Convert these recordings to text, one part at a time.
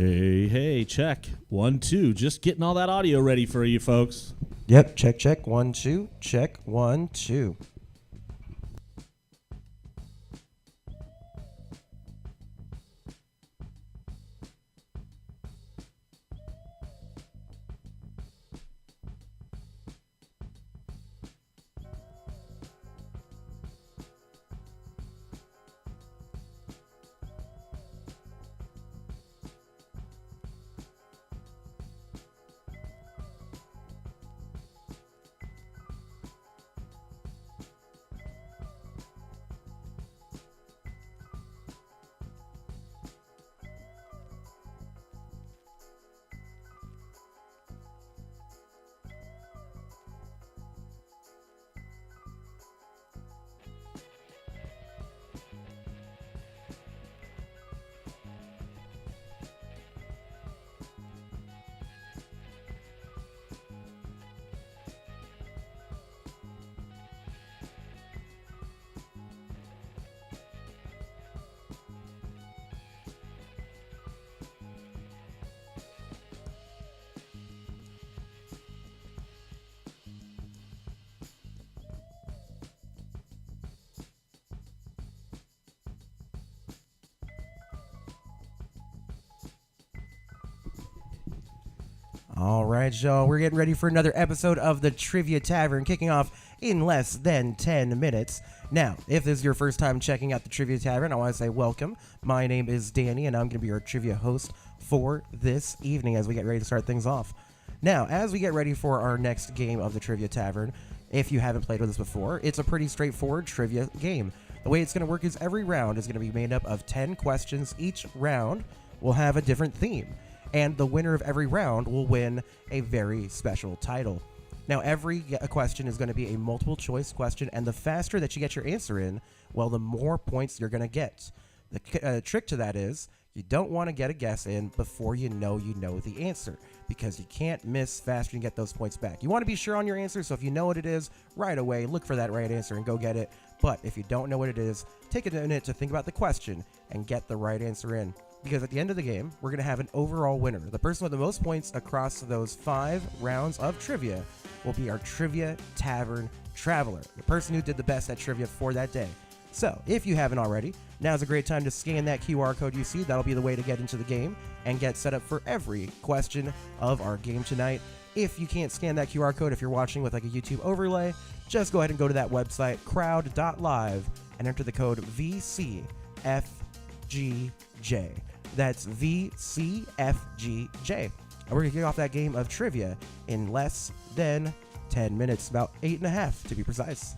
Hey, check. 1, 2. Just getting all that audio ready for you folks. Yep, check. 1, 2. Check, 1, 2. All right, y'all. We're getting ready for another episode of the Trivia Tavern, kicking off in less than 10 minutes. Now, if this is your first time checking out the Trivia Tavern, I want to say welcome. My name is Danny, and I'm going to be your trivia host for this evening as we get ready to start things off. Now, as we get ready for our next game of the Trivia Tavern, if you haven't played with us before, it's a pretty straightforward trivia game. The way it's going to work is every round is going to be made up of 10 questions. Each round will have a different theme, and the winner of every round will win a very special title. Now, every question is going to be a multiple choice question, and the faster that you get your answer in, well, the more points you're going to get. The trick to that is you don't want to get a guess in before you know the answer, because you can't miss faster and get those points back. You want to be sure on your answer, so if you know what it is, right away, look for that right answer and go get it. But if you don't know what it is, take a minute to think about the question and get the right answer in. Because at the end of the game, we're going to have an overall winner. The person with the most points across those 5 rounds of trivia will be our Trivia Tavern Traveler, the person who did the best at trivia for that day. So, if you haven't already, now's a great time to scan that QR code you see. That'll be the way to get into the game and get set up for every question of our game tonight. If you can't scan that QR code, if you're watching with like a YouTube overlay, just go ahead and go to that website, crowd.live, and enter the code VCFGJ. That's VCFGJ. And we're going to kick off that game of trivia in less than 10 minutes, about 8.5 to be precise.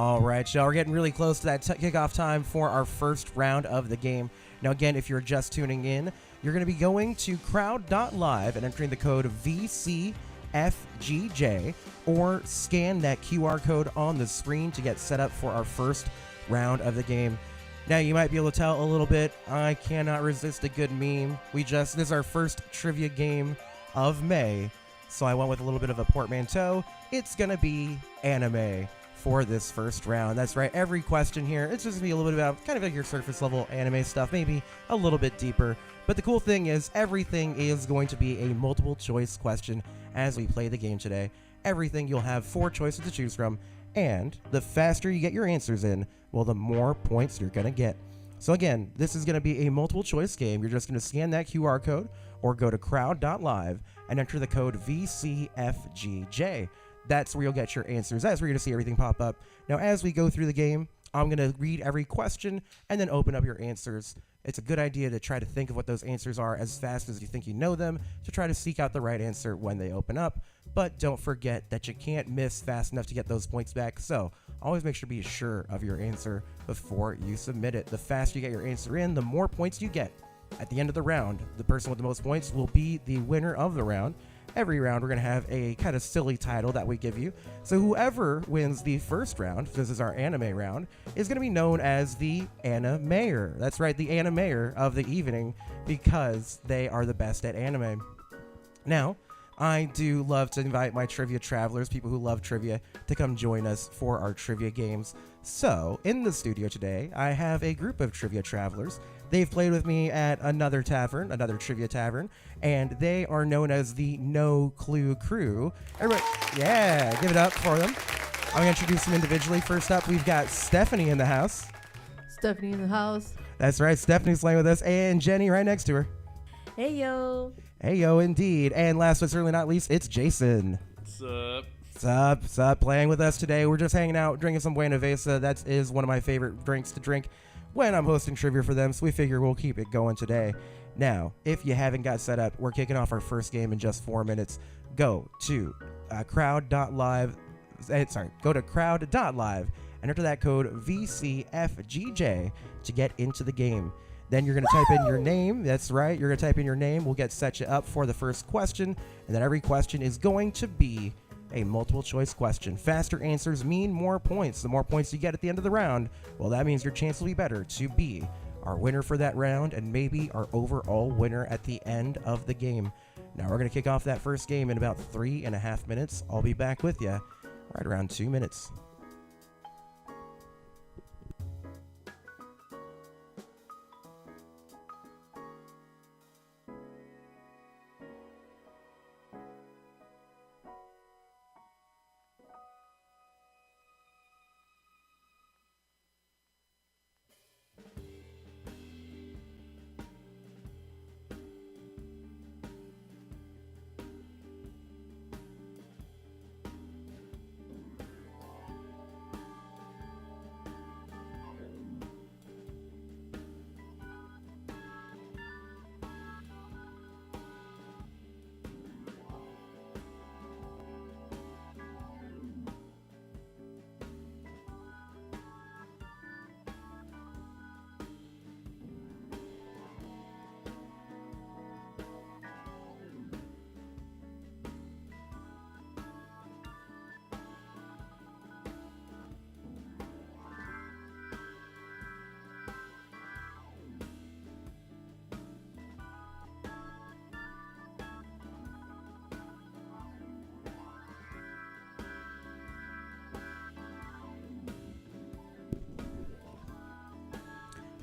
All right, y'all. We're getting really close to that kickoff time for our first round of the game. Now, again, if you're just tuning in, you're going to be going to crowd.live and entering the code VCFGJ or scan that QR code on the screen to get set up for our first round of the game. Now, you might be able to tell a little bit, I cannot resist a good meme. This is our first trivia game of May, so I went with a little bit of a portmanteau. It's going to be anime for this first round. That's right, every question here, it's just going to be a little bit about kind of like your surface level anime stuff, maybe a little bit deeper. But the cool thing is everything is going to be a multiple choice question as we play the game today. Everything, you'll have 4 choices to choose from, and the faster you get your answers in, well, the more points you're going to get. So again, this is going to be a multiple choice game. You're just going to scan that QR code or go to crowd.live and enter the code VCFGJ. That's where you'll get your answers. That's where you're going to see everything pop up. Now, as we go through the game, I'm going to read every question and then open up your answers. It's a good idea to try to think of what those answers are as fast as you think you know them to try to seek out the right answer when they open up. But don't forget that you can't miss fast enough to get those points back. So always make sure to be sure of your answer before you submit it. The faster you get your answer in, the more points you get. At the end of the round, the person with the most points will be the winner of the round. Every round, we're going to have a kind of silly title that we give you. So whoever wins the first round, this is our anime round, is going to be known as the Animator. That's right, the Animator of the evening, because they are the best at anime. Now, I do love to invite my trivia travelers, people who love trivia, to come join us for our trivia games. So, in the studio today, I have a group of trivia travelers. They've played with me at another tavern, another trivia tavern, and they are known as the No Clue Crew. Everybody, yeah, give it up for them. I'm going to introduce them individually. First up, we've got Stephanie in the house. Stephanie in the house. That's right, Stephanie's playing with us, and Jenny right next to her. Hey, yo. Hey, yo, indeed. And last but certainly not least, it's Jason. What's up? What's up, playing with us today. We're just hanging out, drinking some Buena Vesa. That is one of my favorite drinks to drink when I'm hosting trivia for them, so we figure we'll keep it going today. Now, if you haven't got set up, we're kicking off our first game in just 4 minutes. Go to crowd.live, go to crowd.live and enter that code VCFGJ to get into the game. Then you're going to type in your name. That's right, you're going to type in your name. We'll set you up for the first question, and then every question is going to be a multiple choice question. Faster answers mean more points. The more points you get at the end of the round, well, that means your chance will be better to be our winner for that round and maybe our overall winner at the end of the game. Now we're going to kick off that first game in about 3.5 minutes. I'll be back with you right around 2 minutes.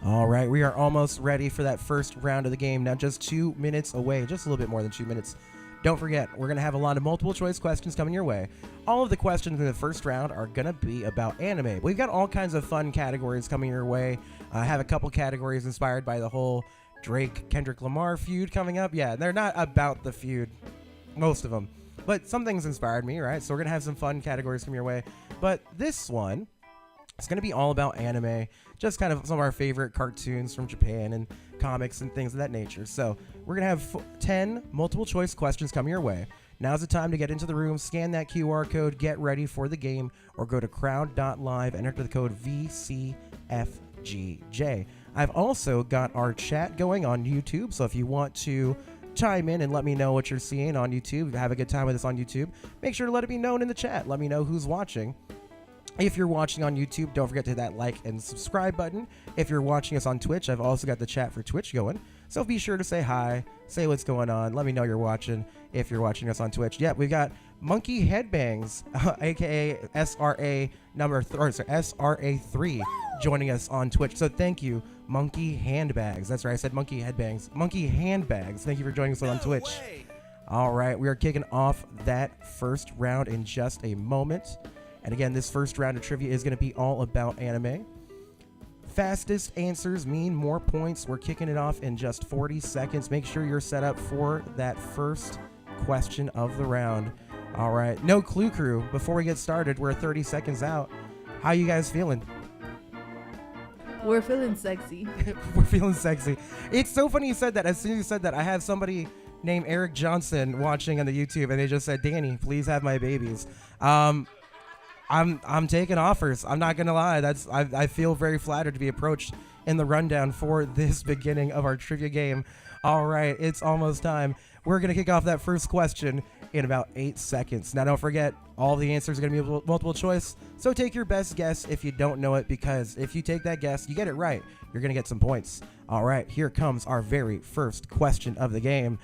All right, we are almost ready for that first round of the game. Now just 2 minutes away, just a little bit more than 2 minutes. Don't forget, we're going to have a lot of multiple choice questions coming your way. All of the questions in the first round are going to be about anime. We've got all kinds of fun categories coming your way. I have a couple categories inspired by the whole Drake-Kendrick Lamar feud coming up. Yeah, they're not about the feud, most of them. But some things inspired me, right? So we're going to have some fun categories coming your way. But this one, it's going to be all about anime, just kind of some of our favorite cartoons from Japan and comics and things of that nature. So we're going to have 10 multiple choice questions coming your way. Now's the time to get into the room, scan that QR code, get ready for the game, or go to crowd.live and enter the code VCFGJ. I've also got our chat going on YouTube, so if you want to chime in and let me know what you're seeing on YouTube, have a good time with us on YouTube, make sure to let it be known in the chat. Let me know who's watching. If you're watching on YouTube, don't forget to hit that like and subscribe button. If you're watching us on Twitch, I've also got the chat for Twitch going. So be sure to say hi, say what's going on, let me know you're watching if you're watching us on Twitch. Yeah, we've got Monkey Headbangs, aka SRA3, joining us on Twitch. So thank you, Monkey Handbags. That's right, I said Monkey Headbangs. Monkey Handbags. Thank you for joining us on Twitch. All right, we are kicking off that first round in just a moment. And again, this first round of trivia is going to be all about anime. Fastest answers mean more points. We're kicking it off in just 40 seconds. Make sure you're set up for that first question of the round. All right, no clue crew. Before we get started, we're 30 seconds out. How you guys feeling? We're feeling sexy. We're feeling sexy. It's so funny you said that. As soon as you said that, I had somebody named Eric Johnson watching on the YouTube, and they just said, "Danny, please have my babies." I'm taking offers. I'm not gonna lie. I feel very flattered to be approached in the rundown for this beginning of our trivia game. All right, it's almost time. We're gonna kick off that first question in about 8 seconds. Now, don't forget, all the answers are gonna be multiple choice. So take your best guess if you don't know it, because if you take that guess, you get it right, you're gonna get some points. All right, here comes our very first question of the game.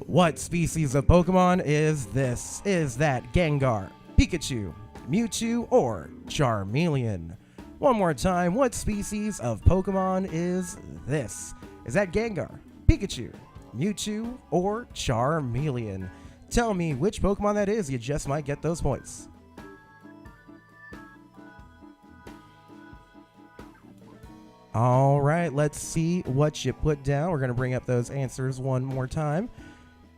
What species of Pokemon is this? Is that Gengar, Pikachu, Mewtwo, or Charmeleon? One more time, what species of Pokemon is this? Is that Gengar, Pikachu, Mewtwo, or Charmeleon? Tell me which Pokemon that is. You just might get those points. All right, let's see what you put down. We're going to bring up those answers one more time.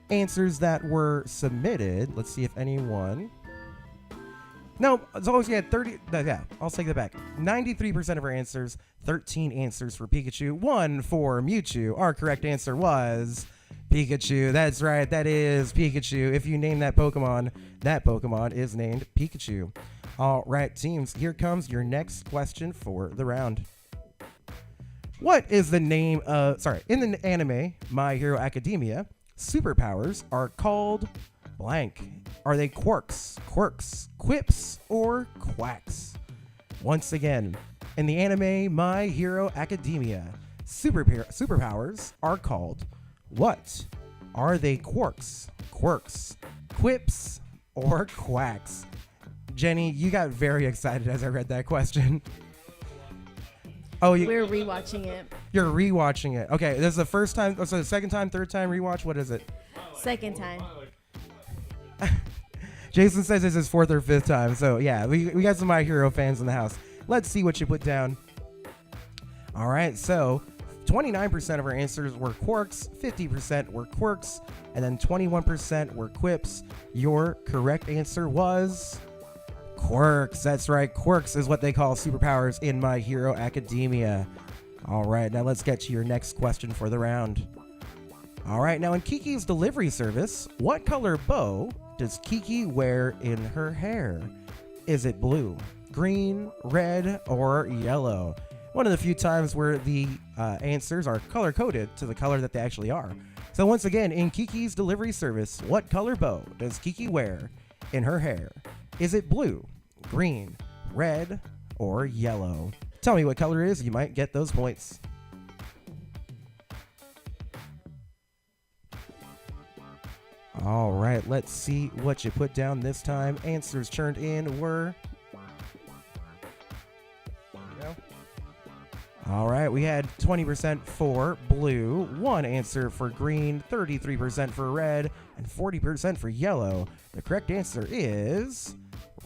Answers that were submitted. Let's see if anyone... No, it's always, 30, yeah, I'll take that back. 93% of our answers, 13 answers for Pikachu, 1 for Mewtwo. Our correct answer was Pikachu. That's right, that is Pikachu. If you name that Pokemon is named Pikachu. All right, teams, here comes your next question for the round. What is the name of, in the anime My Hero Academia, superpowers are called blank? Are they quirks, quips, or quacks? Once again, in the anime My Hero Academia, superpowers are called what? Are they quirks, quips, or quacks? Jenny, you got very excited as I read that question. Oh, we're rewatching it. You're rewatching it. Okay, this is the first time, so the second time, third time rewatch? What is it? Second time. Jason says this is fourth or fifth time. So yeah, we got some My Hero fans in the house. Let's see what you put down. All right, so 29% of our answers were quirks, 50% were quirks, and then 21% were quips. Your correct answer was quirks. That's right, quirks is what they call superpowers in My Hero Academia. All right, now let's get to your next question for the round. All right, now in Kiki's delivery service, what color bow does Kiki wear in her hair? Is it blue, green, red, or yellow? One of the few times where the answers are color-coded to the color that they actually are. So once again, in Kiki's delivery service, what color bow does Kiki wear in her hair? Is it blue, green, red, or yellow? Tell me what color it is, you might get those points. All right, let's see what you put down this time. Answers turned in were... All right, we had 20% for blue, 1 answer for green, 33% for red, and 40% for yellow. The correct answer is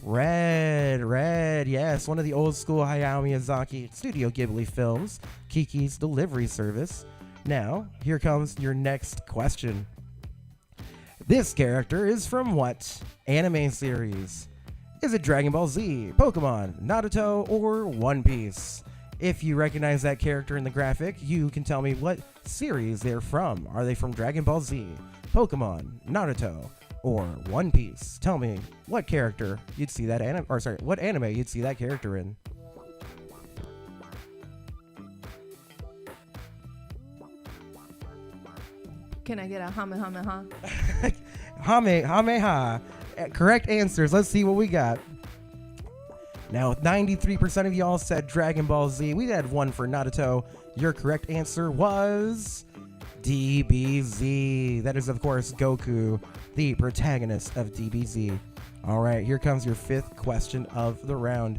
red. Red, yes, one of the old school Hayao Miyazaki Studio Ghibli films, Kiki's Delivery Service. Now, here comes your next question. This character is from what anime series? Is it Dragon Ball Z, Pokemon, Naruto, or One Piece? If you recognize that character in the graphic, you can tell me what series they're from. Are they from Dragon Ball Z, Pokemon, Naruto, or One Piece? Tell me what character you'd see that what anime you'd see that character in. Can I get a Hamehameha? Hamehameha. Correct answers. Let's see what we got. Now, 93% of y'all said Dragon Ball Z. We had one for Naruto. Your correct answer was DBZ. That is, of course, Goku, the protagonist of DBZ. All right, here comes your fifth question of the round.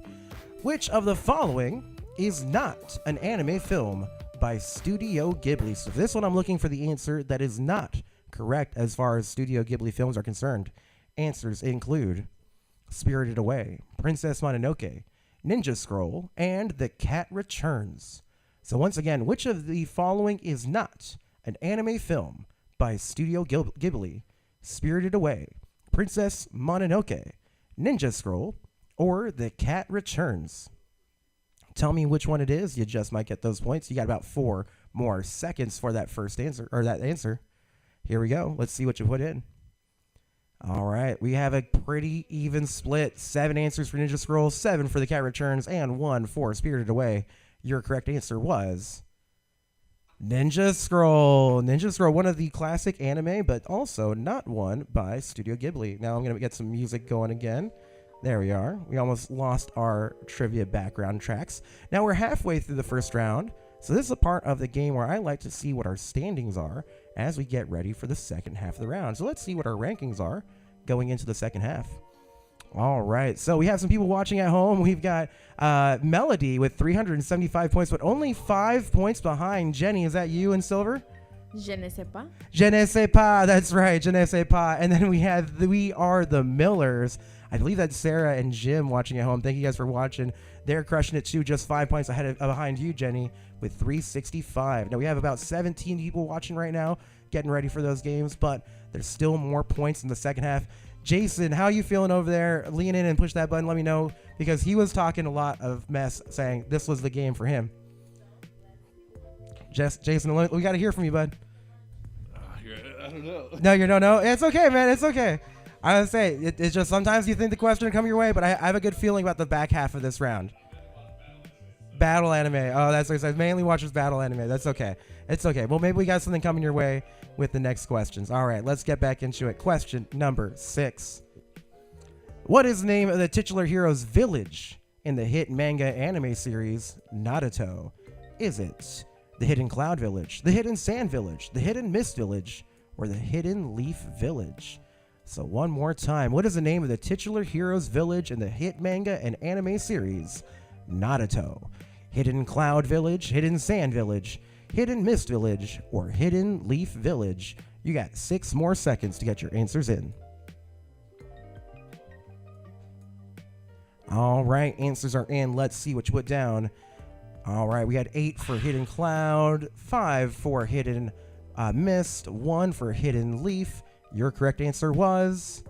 Which of the following is not an anime film by Studio Ghibli? So this one I'm looking for the answer that is not correct as far as Studio Ghibli films are concerned. Answers include Spirited Away, Princess Mononoke, Ninja Scroll, and The Cat Returns. So once again, which of the following is not an anime film by Studio Ghibli? Spirited Away, Princess Mononoke, Ninja Scroll, or The Cat Returns? Tell me which one it is. You just might get those points. You got about 4 more seconds for that first answer, or that answer. Here we go. Let's see what you put in. All right, we have a pretty even split. 7 answers for Ninja Scroll, 7 for The Cat Returns, and 1 for Spirited Away. Your correct answer was Ninja Scroll. Ninja Scroll, one of the classic anime, but also not one by Studio Ghibli. Now I'm going to get some music going again. There we are. We almost lost our trivia background tracks. Now we're halfway through the first round. So this is a part of the game where I like to see what our standings are as we get ready for the second half of the round. So let's see what our rankings are going into the second half. All right, so we have some people watching at home. We've got Melody with 375 points, but only 5 points behind Jenny. Is that you in silver? Je ne sais pas. Je ne sais pas. That's right, je ne sais pas. And then we are the Millers. I believe that's Sarah and Jim watching at home. Thank you guys for watching. They're crushing it too, just 5 points behind you, Jenny, with 365. Now we have about 17 people watching right now, getting ready for those games, but there's still more points in the second half. Jason, how you feeling over there? Lean in and push that button. Let me know, because he was talking a lot of mess, saying this was the game for him. Jason, we got to hear from you, bud. I don't know. No, you don't know? It's okay, man. It's okay. I would say it's just sometimes you think the question will come your way, but I have a good feeling about the back half of this round. Battle anime. Oh, that's what I said. Mainly watches battle anime. That's okay. It's okay. Well, maybe we got something coming your way with the next questions. All right, let's get back into it. Question number 6. What is the name of the titular hero's village in the hit manga anime series Naruto? Is it the Hidden Cloud Village, the Hidden Sand Village, the Hidden Mist Village, or the Hidden Leaf Village? So one more time, what is the name of the titular hero's village in the hit manga and anime series Naruto? Hidden Cloud Village, Hidden Sand Village, Hidden Mist Village, or Hidden Leaf Village? You got 6 more seconds to get your answers in. All right, answers are in. Let's see what you put down. All right, we had 8 for Hidden Cloud, 5 for Hidden Mist, 1 for Hidden Leaf. Your correct answer was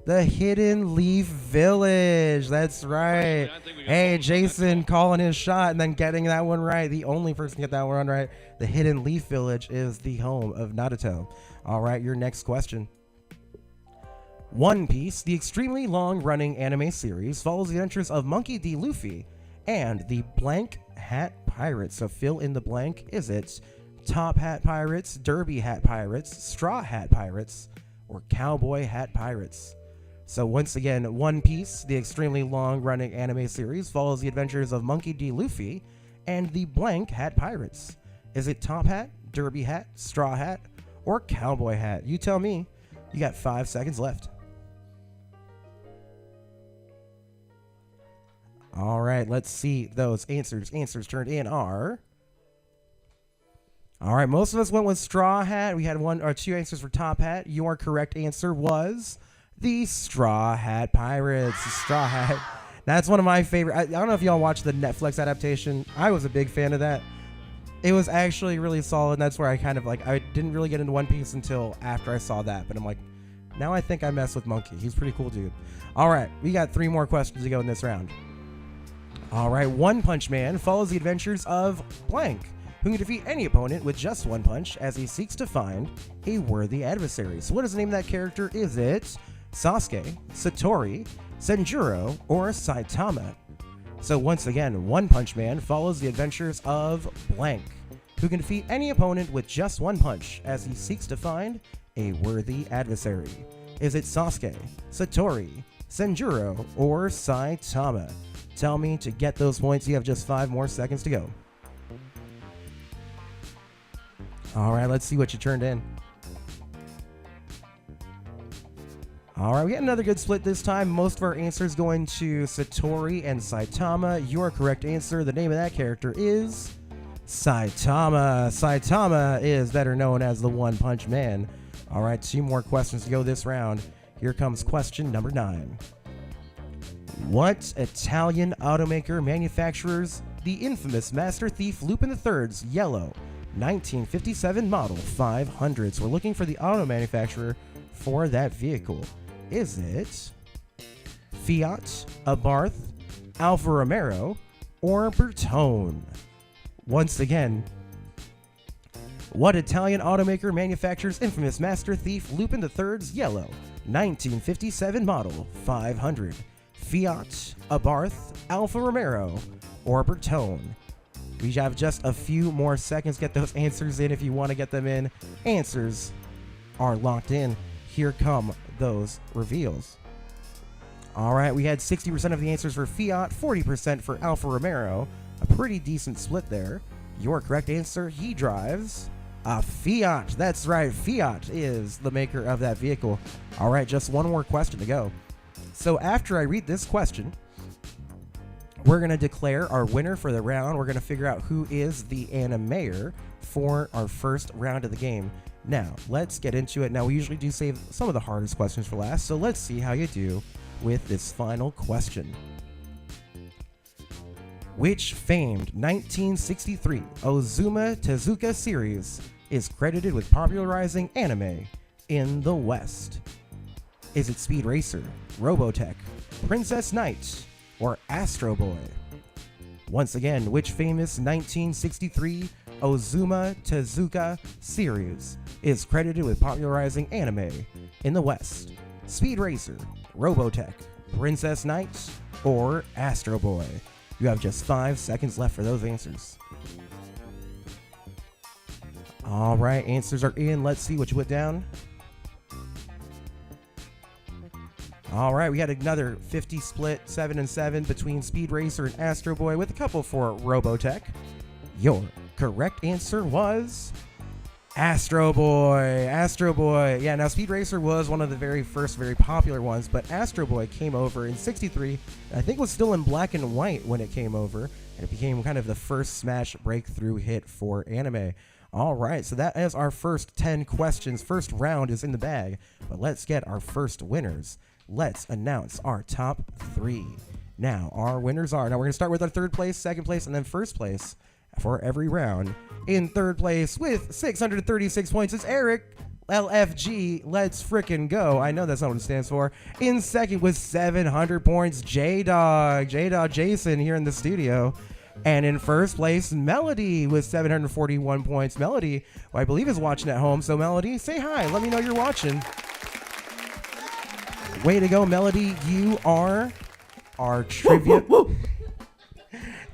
the Hidden Leaf Village. That's right. Hey, Jason calling his shot and then getting that one right. The only person to get that one right. The Hidden Leaf Village is the home of Naruto. All right, your next question. One Piece, the extremely long-running anime series, follows the adventures of Monkey D. Luffy and the Blank Hat Pirates. So fill in the blank. Is it Top Hat Pirates, Derby Hat Pirates, Straw Hat Pirates, or Cowboy Hat Pirates? So once again, One Piece, the extremely long-running anime series, follows the adventures of Monkey D. Luffy and the Blank Hat Pirates. Is it Top Hat, Derby Hat, Straw Hat, or Cowboy Hat? You tell me. You got 5 seconds left. All right, let's see those answers. Answers turned in are... All right, most of us went with Straw Hat. We had 1 or 2 answers for Top Hat. Your correct answer was the Straw Hat Pirates. Straw Hat. That's one of my favorite. I don't know if y'all watched the Netflix adaptation. I was a big fan of that. It was actually really solid. And that's where I kind of I didn't really get into One Piece until after I saw that. But I'm like, now I think I mess with Monkey. He's a pretty cool dude. All right, we got 3 more questions to go in this round. All right, One Punch Man follows the adventures of blank, who can defeat any opponent with just one punch as he seeks to find a worthy adversary. So what is the name of that character? Is it Sasuke, Satori, Senjuro, or Saitama? So once again, One Punch Man follows the adventures of blank, who can defeat any opponent with just one punch as he seeks to find a worthy adversary. Is it Sasuke, Satori, Senjuro, or Saitama? Tell me to get those points. You have just 5 more seconds to go. All right, let's see what you turned in. All right, we got another good split this time. Most of our answers going to Satori and Saitama. Your correct answer, the name of that character is Saitama. Saitama is better known as the One Punch Man. All right, 2 more questions to go this round. Here comes question number 9. What Italian automaker manufactures the infamous Master Thief Lupin III's yellow 1957 model 500? So we're looking for the auto manufacturer for that vehicle. Is it Fiat, Abarth, Alfa Romeo, or Bertone? Once again, what Italian automaker manufactures infamous Master Thief Lupin III's yellow 1957 model 500? Fiat, Abarth, Alfa Romeo, or Bertone? We have just a few more seconds. Get those answers in if you want to get them in. Answers are locked in. Here come those reveals. All right, we had 60% of the answers for Fiat, 40% for Alfa Romeo. A pretty decent split there. Your correct answer, he drives a Fiat. That's right, Fiat is the maker of that vehicle. All right, just one more question to go. So after I read this question, we're going to declare our winner for the round. We're going to figure out who is the animator for our first round of the game. Now, let's get into it. Now, we usually do save some of the hardest questions for last, so let's see how you do with this final question. Which famed 1963 Ozuma Tezuka series is credited with popularizing anime in the West? Is it Speed Racer, Robotech, Princess Knight, or Astro Boy? Once again, which famous 1963 Ozuma Tezuka series is credited with popularizing anime in the West? Speed Racer, Robotech, Princess Knight, or Astro Boy? You have just 5 seconds left for those answers. All right, answers are in. Let's see what you put down. All right, we had another 50 split, 7-7 between Speed Racer and Astro Boy with a couple for Robotech. Your correct answer was Astro Boy. Astro Boy. Yeah, now Speed Racer was one of the very first, very popular ones, but Astro Boy came over in 63. I think it was still in black and white when it came over, and it became kind of the first smash breakthrough hit for anime. All right, so that is our first 10 questions. First round is in the bag, but let's get our first winners. Let's announce our top 3. Now, our winners are, now we're going to start with our third place, second place, and then first place for every round. In third place with 636 points is Eric LFG. Let's frickin' go. I know that's not what it stands for. In second with 700 points, J-Dog Jason here in the studio. And in first place, Melody with 741 points. Melody, who I believe is watching at home. So Melody, say hi. Let me know you're watching. Way to go, Melody. You are our trivia.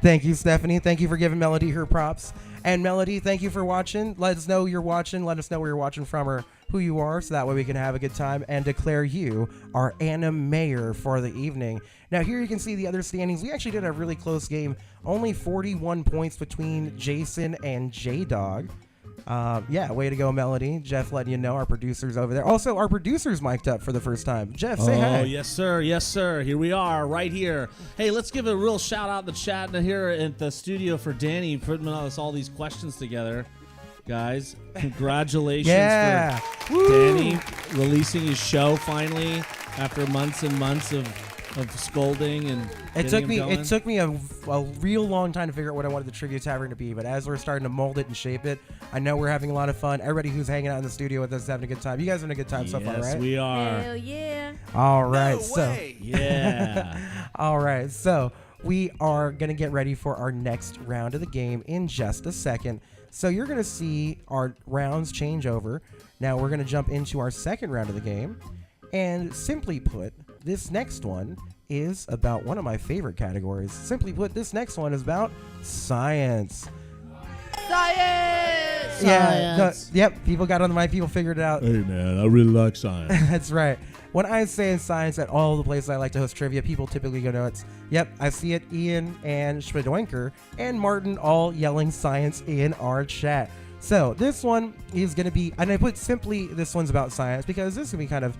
Thank you, Stephanie. Thank you for giving Melody her props. And Melody, thank you for watching. Let us know you're watching. Let us know where you're watching from or who you are, so that way we can have a good time and declare you our animator for the evening. Now, here you can see the other standings. We actually did a really close game. Only 41 points between Jason and J-Dog. Yeah, way to go, Melody. Jeff letting you know, our producer's over there. Also, our producer's mic'd up for the first time. Jeff, say hi. Oh, yes, sir. Yes, sir. Here we are, right here. Hey, let's give a real shout out in the chat here at the studio for Danny putting all these questions together. Guys, congratulations for Danny releasing his show finally after months and months of scolding and it took me a real long time to figure out what I wanted the Trivia Tavern to be, but as we're starting to mold it and shape it, I know we're having a lot of fun. Everybody who's hanging out in the studio with us is having a good time. You guys are having a good time so far, right? Yes, we are. Hell yeah. All right, No way. Yeah. All right, so we are going to get ready for our next round of the game in just a second. So you're going to see our rounds change over. Now we're going to jump into our second round of the game. And simply put, this next one is about one of my favorite categories. Simply put, this next one is about science. Science! Yeah, yep, people got on the mic, people figured it out. Hey, man, I really like science. That's right. When I say science at all the places I like to host trivia, people typically go nuts. Yep, I see it. Ian and Schmidoinker and Martin all yelling science in our chat. So this one is going to be, and I put simply this one's about science because this is going to be kind of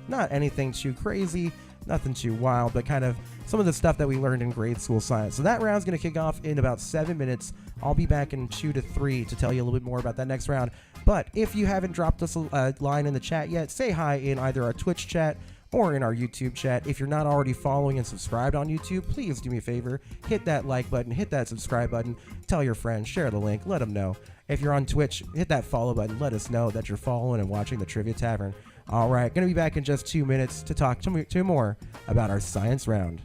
not anything too crazy, nothing too wild, but kind of some of the stuff that we learned in grade school science. So that round's going to kick off in about 7 minutes. I'll be back in 2 to 3 to tell you a little bit more about that next round. But if you haven't dropped us a line in the chat yet, say hi in either our Twitch chat or in our YouTube chat. If you're not already following and subscribed on YouTube, please do me a favor. Hit that like button, hit that subscribe button, tell your friends, share the link, let them know. If you're on Twitch, hit that follow button. Let us know that you're following and watching the Trivia Tavern. All right, going to be back in just 2 minutes to talk to more about our science round.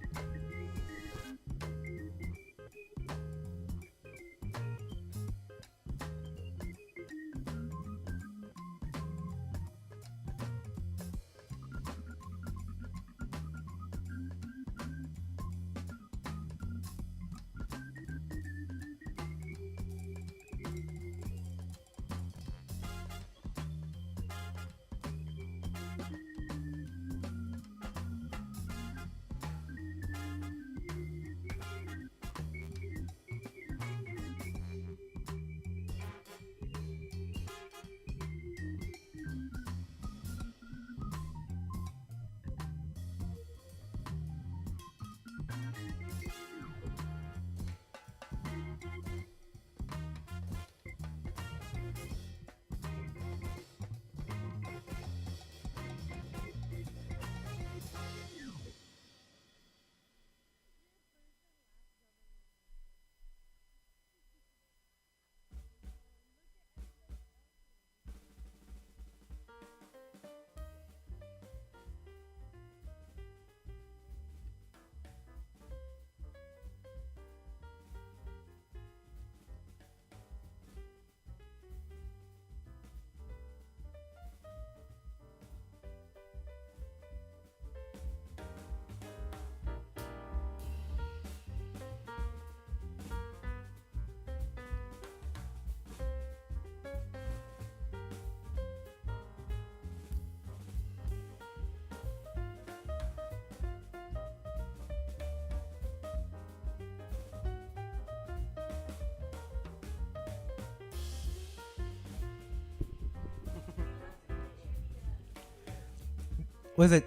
Was it?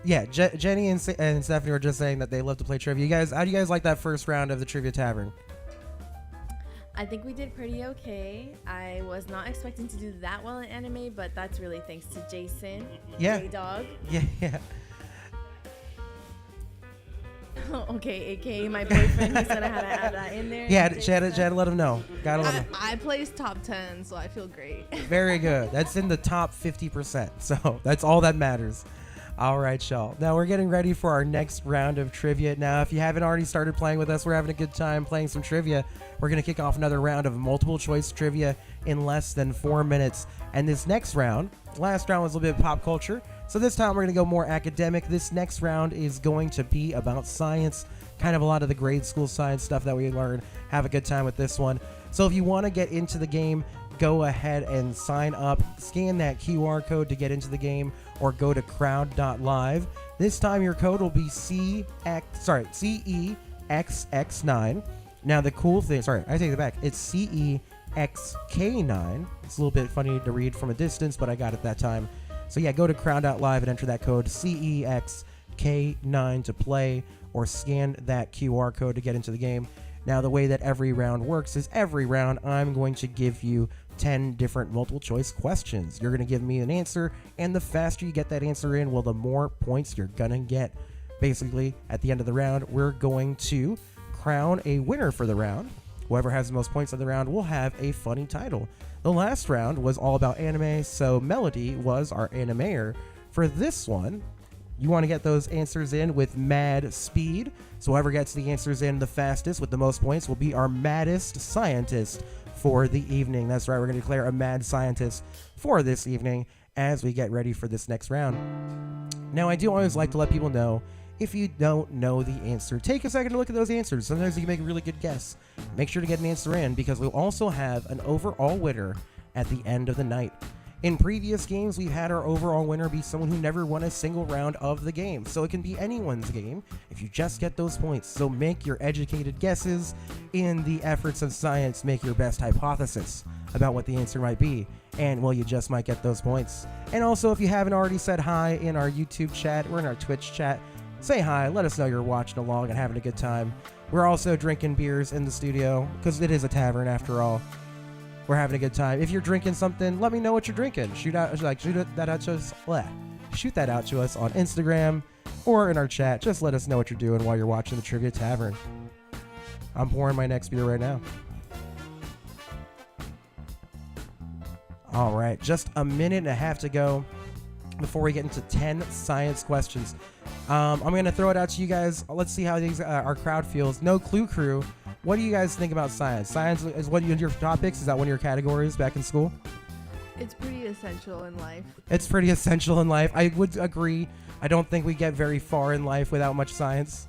Yeah, Jenny and Stephanie were just saying that they love to play trivia. You guys, how do you guys like that first round of the Trivia Tavern? I think we did pretty okay. I was not expecting to do that well in anime, but that's really thanks to Jason. Yeah. Gay dog. Yeah. Okay, aka my boyfriend. He said I had to add that in there. Yeah, she had to let him know. Gotta let him know. I placed top 10, so I feel great. Very good. That's in the top 50%. So that's all that matters. All right, y'all. Now we're getting ready for our next round of trivia. Now, if you haven't already started playing with us, we're having a good time playing some trivia. We're going to kick off another round of multiple choice trivia in less than 4 minutes. And this next round, last round was a little bit of pop culture. So this time we're going to go more academic. This next round is going to be about science, kind of a lot of the grade school science stuff that we learned. Have a good time with this one. So if you want to get into the game, go ahead and sign up, scan that QR code to get into the game, or go to crowd.live. This time your code will be CEXX9. Now the cool thing, I take it back. It's CEXK9. It's a little bit funny to read from a distance, but I got it that time. So yeah, go to crowd.live and enter that code CEXK9 to play, or scan that QR code to get into the game. Now, the way that every round works is every round I'm going to give you 10 different multiple choice questions. You're going to give me an answer, and the faster you get that answer in, well, the more points you're going to get. Basically, at the end of the round, we're going to crown a winner for the round. Whoever has the most points of the round will have a funny title. The last round was all about anime, so Melody was our animator. For this one, You want to get those answers in with mad speed. So whoever gets the answers in the fastest with the most points will be our maddest scientist for the evening. That's right, we're going to declare a mad scientist for this evening as we get ready for this next round. Now, I do always like to let people know, if you don't know the answer, take a second to look at those answers. Sometimes you can make a really good guess. Make sure to get an answer in, because we'll also have an overall winner at the end of the night. In previous games, we've had our overall winner be someone who never won a single round of the game. So it can be anyone's game if you just get those points. So make your educated guesses. In the efforts of science, make your best hypothesis about what the answer might be. And, well, you just might get those points. And also, if you haven't already said hi in our YouTube chat or in our Twitch chat, say hi. Let us know you're watching along and having a good time. We're also drinking beers in the studio, because it is a tavern after all. We're having a good time. If you're drinking something, let me know what you're drinking. Shoot that out to us. Shoot that out to us on Instagram or in our chat. Just let us know what you're doing while you're watching the Trivia Tavern. I'm pouring my next beer right now. All right, just a minute and a half to go before we get into 10 science questions. I'm going to throw it out to you guys. Let's see how our crowd feels. No Clue Crew. What do you guys think about science? Science is one of your topics? Is that one of your categories back in school? It's pretty essential in life. It's pretty essential in life. I would agree. I don't think we get very far in life without much science.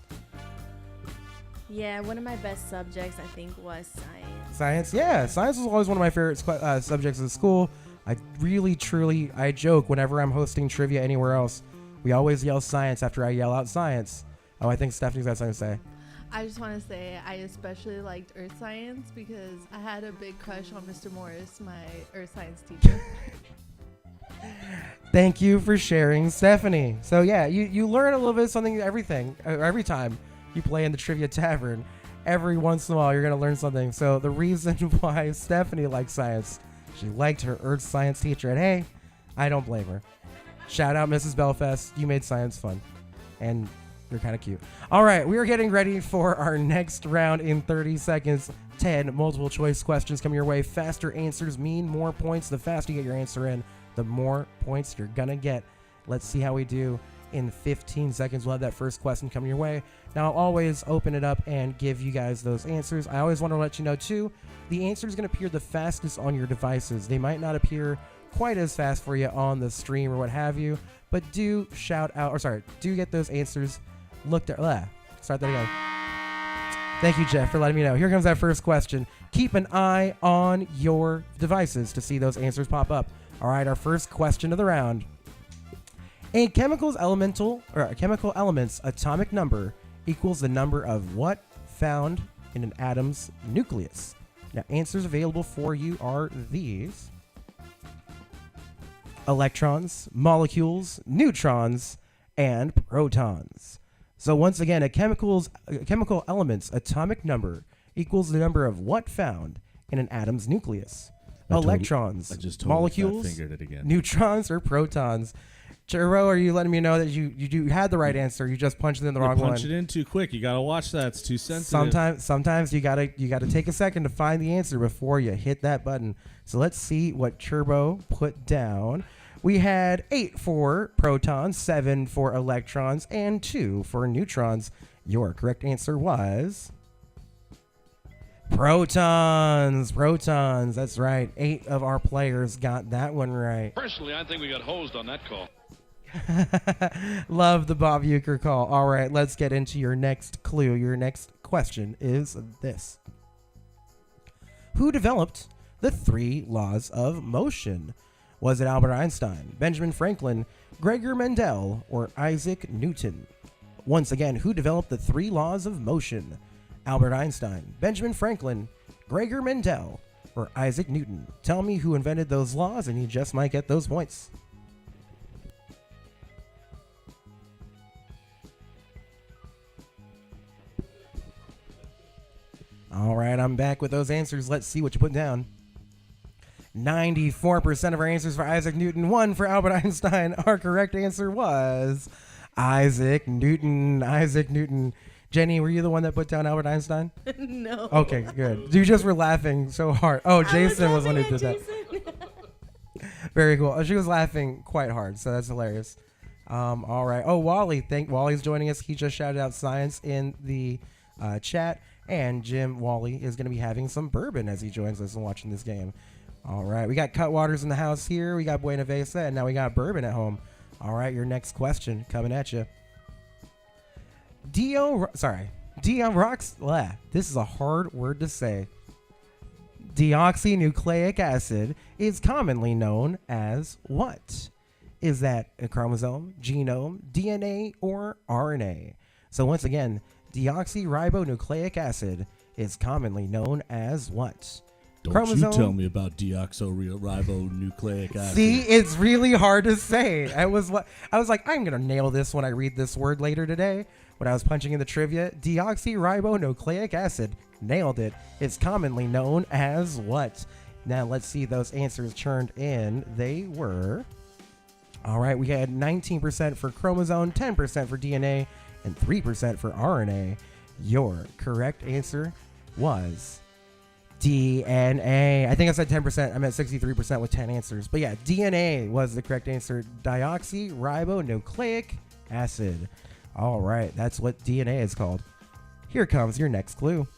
Yeah, one of my best subjects, I think, was science. Science? Yeah, science was always one of my favorite subjects in school. I really, truly, I joke whenever I'm hosting trivia anywhere else. We always yell science after I yell out science. Oh, I think Stephanie's got something to say. I just want to say I especially liked earth science because I had a big crush on Mr. Morris, my earth science teacher. Thank you for sharing, Stephanie. So yeah, you learn a little bit of something, every time you play in the Trivia Tavern. Every once in a while, you're going to learn something. So the reason why Stephanie likes science, she liked her earth science teacher. And hey, I don't blame her. Shout out Mrs. Belfast. You made science fun. And you're kind of cute. All right, we are getting ready for our next round in 30 seconds. 10 multiple choice questions coming your way. Faster answers mean more points. The faster you get your answer in, the more points you're going to get. Let's see how we do in 15 seconds. We'll have that first question coming your way. Now, I'll always open it up and give you guys those answers. I always want to let you know, too, the answer is going to appear the fastest on your devices. They might not appear quite as fast for you on the stream or what have you, but do do get those answers looked at. Start that again. Thank you, Jeff, for letting me know. Here comes that first question. Keep an eye on your devices to see those answers pop up. All right, our first question of the round. A chemical element's atomic number equals the number of what found in an atom's nucleus? Now, answers available for you are these: electrons, molecules, neutrons, and protons. So once again, a chemical element's atomic number equals the number of what found in an atom's nucleus? Electrons, molecules, neutrons, or protons? Churro, are you letting me know that you had the right answer? You just punched it in the wrong one. Punch it in too quick. You gotta watch that. It's too sensitive. Sometimes you gotta take a second to find the answer before you hit that button. So let's see what Turbo put down. We had 8 for protons, 7 for electrons, and 2 for neutrons. Your correct answer was protons. Protons. That's right. 8 of our players got that one right. Personally, I think we got hosed on that call. Love the Bob Uecker call. All right, let's get into your next clue. Your next question is this: who developed the 3 laws of motion? Was it Albert Einstein, Benjamin Franklin, Gregor Mendel, or Isaac Newton? Once again, who developed the 3 laws of motion? Albert Einstein, Benjamin Franklin, Gregor Mendel, or Isaac Newton? Tell me who invented those laws, and you just might get those points. All right, I'm back with those answers. Let's see what you put down. 94% of our answers for Isaac Newton, 1 for Albert Einstein. Our correct answer was Isaac Newton. Isaac Newton. Jenny, were you the one that put down Albert Einstein? No. Okay, good. You just were laughing so hard. Oh, Jason was the one who did that. Very cool. She was laughing quite hard, so that's hilarious. All right. Oh, Wally. Wally's joining us. He just shouted out science in the chat. And Jim Wally is going to be having some bourbon as he joins us and watching this game. All right. We got Cutwaters in the house here. We got Buena Vesa. And now we got bourbon at home. All right. Your next question coming at you. This is a hard word to say. Deoxynucleic acid is commonly known as what? Is that a chromosome, genome, DNA, or RNA? So once again, deoxyribonucleic acid is commonly known as what? Don't you tell me about deoxyribonucleic acid. See, it's really hard to say. I was like, I'm gonna nail this when I read this word later today. When I was punching in the trivia, deoxyribonucleic acid, nailed it. It's commonly known as what? Now let's see those answers churned in. They were, all right, we had 19% for chromosome, 10% for DNA, and 3% for RNA. Your correct answer was DNA. I think I said 10%. I meant 63% with 10 answers. But yeah, DNA was the correct answer. Deoxyribonucleic acid. All right, that's what DNA is called. Here comes your next clue.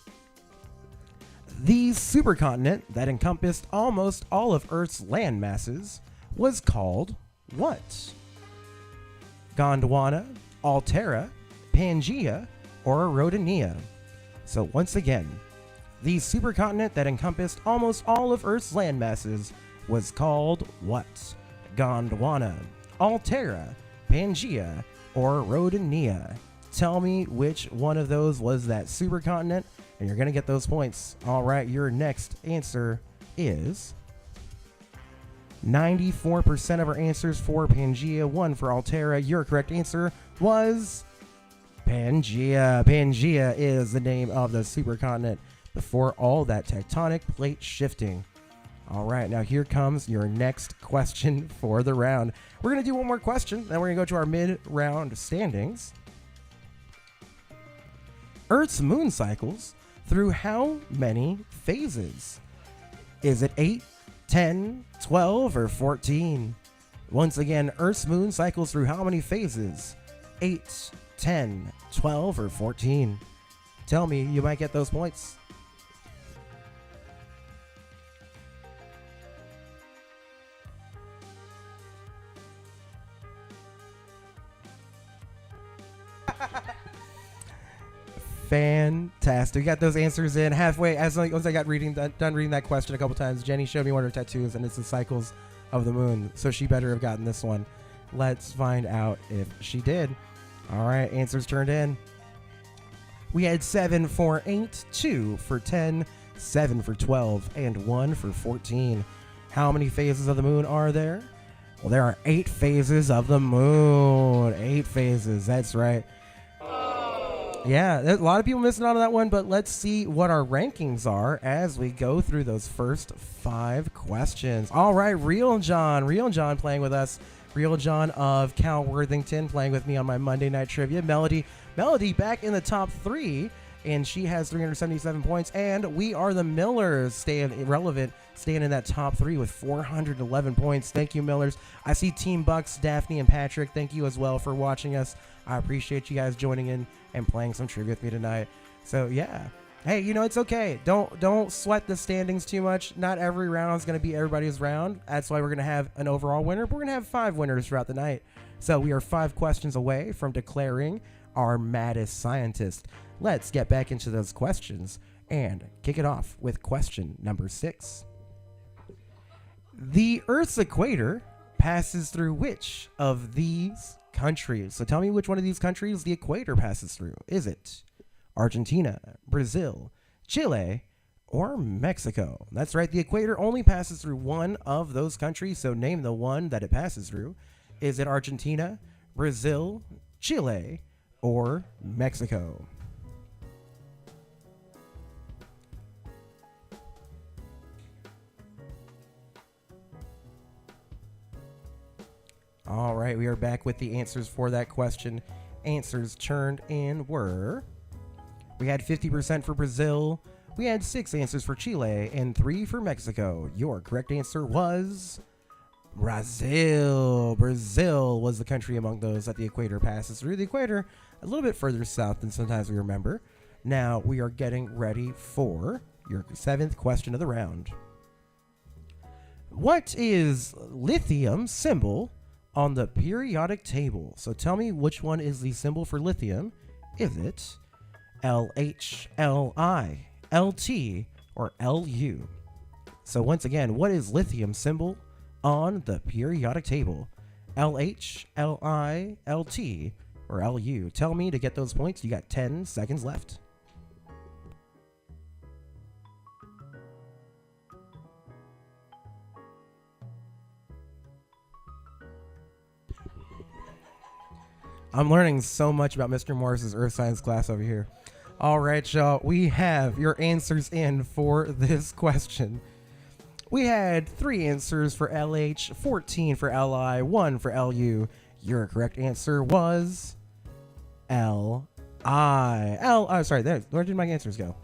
The supercontinent that encompassed almost all of Earth's land masses was called what? Gondwana, Altera, Pangaea, or Rodinia? So once again, the supercontinent that encompassed almost all of Earth's land masses was called what? Gondwana, Altera, Pangaea, or Rodinia? Tell me which one of those was that supercontinent, and you're going to get those points. All right, your next answer is 94% of our answers for Pangaea, 1 for Altera. Your correct answer was Pangaea. Pangaea is the name of the supercontinent before all that tectonic plate shifting. All right, now here comes your next question for the round. We're going to do one more question, then we're going to go to our mid-round standings. Earth's moon cycles through how many phases? Is it 8, 10, 12, or 14? Once again, Earth's moon cycles through how many phases? 8, 10, 12, or 14? Tell me, you might get those points. Fantastic. We got those answers in halfway. As I got done reading that question a couple times, Jenny showed me one of her tattoos, and it's the cycles of the moon. So she better have gotten this one. Let's find out if she did. All right, answers turned in. We had 7 for 8, 2 for 10, 7 for 12, and 1 for 14. How many phases of the moon are there? Well, there are 8 phases of the moon. 8 phases. That's right. Yeah, there's a lot of people missing out on that one, but let's see what our rankings are as we go through those first 5 questions. All right, Real John playing with us. Real John of Cal Worthington playing with me on my Monday Night Trivia. Melody back in the top 3, and she has 377 points. And we are the Millers, staying relevant, staying in that top 3 with 411 points. Thank you, Millers. I see Team Bucks, Daphne, and Patrick. Thank you as well for watching us. I appreciate you guys joining in and playing some trivia with me tonight. So yeah, hey, it's okay. Don't sweat the standings too much. Not every round is going to be everybody's round. That's why we're going to have an overall winner. But we're going to have 5 winners throughout the night. So we are 5 questions away from declaring our maddest scientist. Let's get back into those questions and kick it off with question number 6. The Earth's equator passes through which of these countries? So tell me which one of these countries the equator passes through. Is it Argentina, Brazil, Chile, or Mexico? That's right. The equator only passes through one of those countries. So name the one that it passes through. Is it Argentina, Brazil, Chile, or Mexico? All right, we are back with the answers for that question. Answers turned in were, we had 50% for Brazil, we had 6 answers for Chile, and 3 for Mexico. Your correct answer was Brazil. Brazil was the country among those that the equator passes through. The equator, a little bit further south than sometimes we remember. Now we are getting ready for your 7th question of the round. What is lithium symbol on the periodic table? So tell me which one is the symbol for lithium. Is it LH, LI, LT, or LU? So once again, what is lithium symbol on the periodic table? LH, LI, LT, or LU? Tell me to get those points. You got 10 seconds left. I'm learning so much about Mr. Morris's Earth Science class over here. All right, y'all. We have your answers in for this question. We had 3 answers for LH, 14 for LI, 1 for LU. Your correct answer was LI. Sorry, where did my answers go?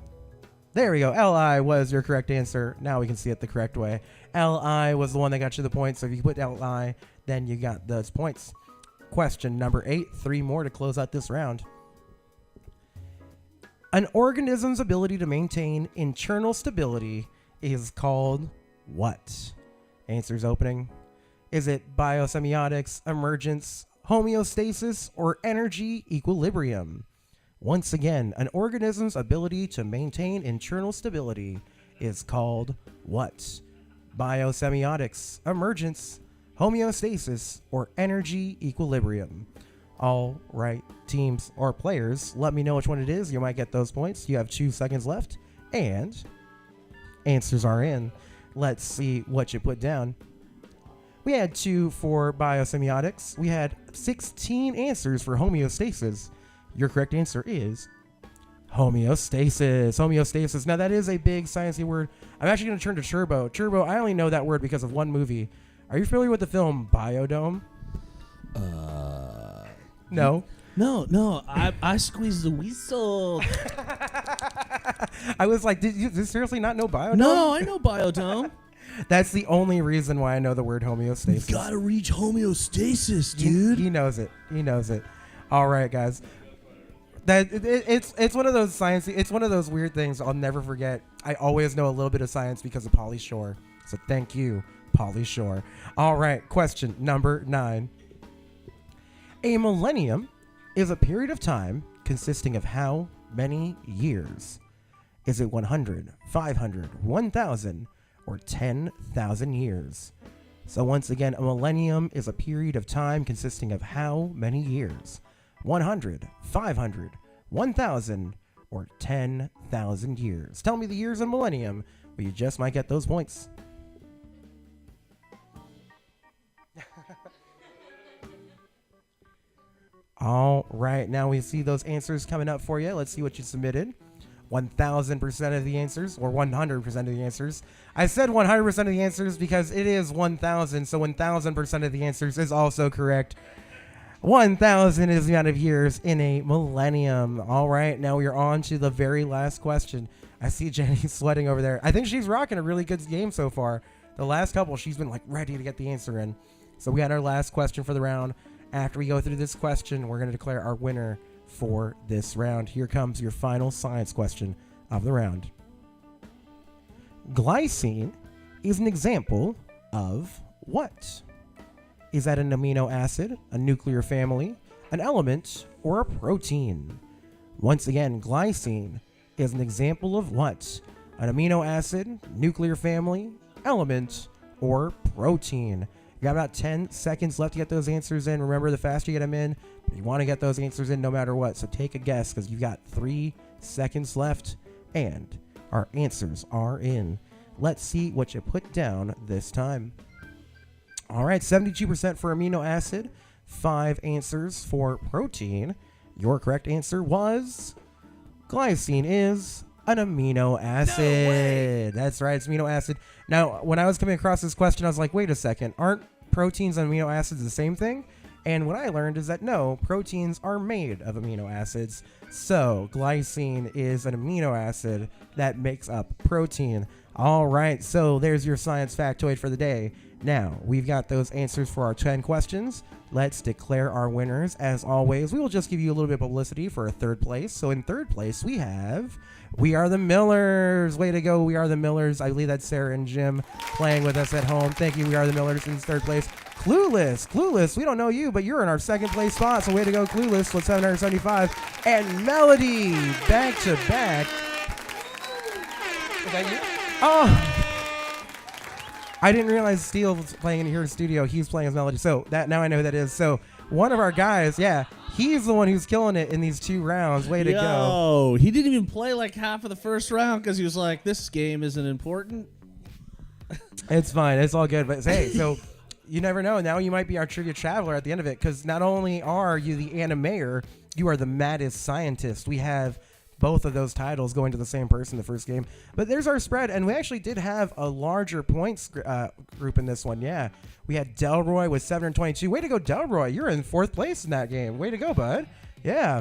There we go. LI was your correct answer. Now we can see it the correct way. LI was the one that got you the points. So if you put LI, then you got those points. Question number 8, 3 more to close out this round. An organism's ability to maintain internal stability is called what? Answers opening. Is it biosemiotics, emergence, homeostasis, or energy equilibrium? Once again, an organism's ability to maintain internal stability is called what? Biosemiotics, emergence, homeostasis, or energy equilibrium. All right, teams or players, let me know which one it is. You might get those points. You have 2 seconds left, and answers are in. Let's see what you put down. We had 2 for biosemiotics. We had 16 answers for homeostasis. Your correct answer is homeostasis. Homeostasis. Now, that is a big sciencey word. I'm actually going to turn to Turbo. Turbo, I only know that word because of one movie. Are you familiar with the film Biodome? No. No. I squeezed the whistle. I was like, did you seriously not know Biodome? No, I know Biodome. That's the only reason why I know the word homeostasis. You gotta reach homeostasis, dude. He knows it. He knows it. All right, guys. It's one of those science. It's one of those weird things I'll never forget. I always know a little bit of science because of Pauly Shore. So thank you, Pauly Shore. All right, question number 9. A millennium is a period of time consisting of how many years? Is it 100, 500, 1,000, or 10,000 years? So once again, a millennium is a period of time consisting of how many years? 100, 500, 1,000, or 10,000 years? Tell me the years in millennium, but you just might get those points. All right, now we see those answers coming up for you. Let's see what you submitted. 1,000% of the answers, or 100% of the answers. I said 100% of the answers because it is 1,000, so 1,000% of the answers is also correct. 1,000 is the amount of years in a millennium. All right, now we're on to the very last question. I see Jenny sweating over there. I think she's rocking a really good game so far. The last couple, she's been like ready to get the answer in. So we had our last question for the round. After we go through this question, we're going to declare our winner for this round. Here comes your final science question of the round. Glycine is an example of what? Is that an amino acid, a nuclear family, an element, or a protein? Once again, glycine is an example of what? An amino acid, nuclear family, element, or protein? You got about 10 seconds left to get those answers in. Remember, the faster you get them in, you want to get those answers in no matter what. So take a guess because you've got 3 seconds left and our answers are in. Let's see what you put down this time. All right, 72% for amino acid, 5 answers for protein. Your correct answer was glycine is an amino acid. No way. That's right, it's amino acid. Now, when I was coming across this question, I was like, wait a second, aren't proteins and amino acids the same thing? And what I learned is that no, proteins are made of amino acids. So glycine is an amino acid that makes up protein. All right, so there's your science factoid for the day. Now, we've got those answers for our 10 questions. Let's declare our winners. As always, we will just give you a little bit of publicity for a third place. So in third place, we have We Are the Millers. Way to go, We Are the Millers. I believe that's Sarah and Jim playing with us at home. Thank you, We Are the Millers. In third place, Clueless, we don't know you, but you're in our second place spot, so way to go, Clueless, with 775. And Melody, back to back. Is that you? Oh! I didn't realize Steele was playing in here in the studio. He's playing as Melody, so that now I know who that is. So one of our guys, yeah, he's the one who's killing it in these 2 rounds. Way to go. Yo, he didn't even play like half of the first round because he was like, this game isn't important. It's fine. It's all good. But hey, so you never know. Now you might be our trivia traveler at the end of it, because not only are you the animator, you are the maddest scientist. We have both of those titles going to the same person the first game. But there's our spread, and we actually did have a larger points group in this one. Yeah, we had Delroy with 722. Way to go, Delroy. You're in 4th place in that game. Way to go, bud. Yeah.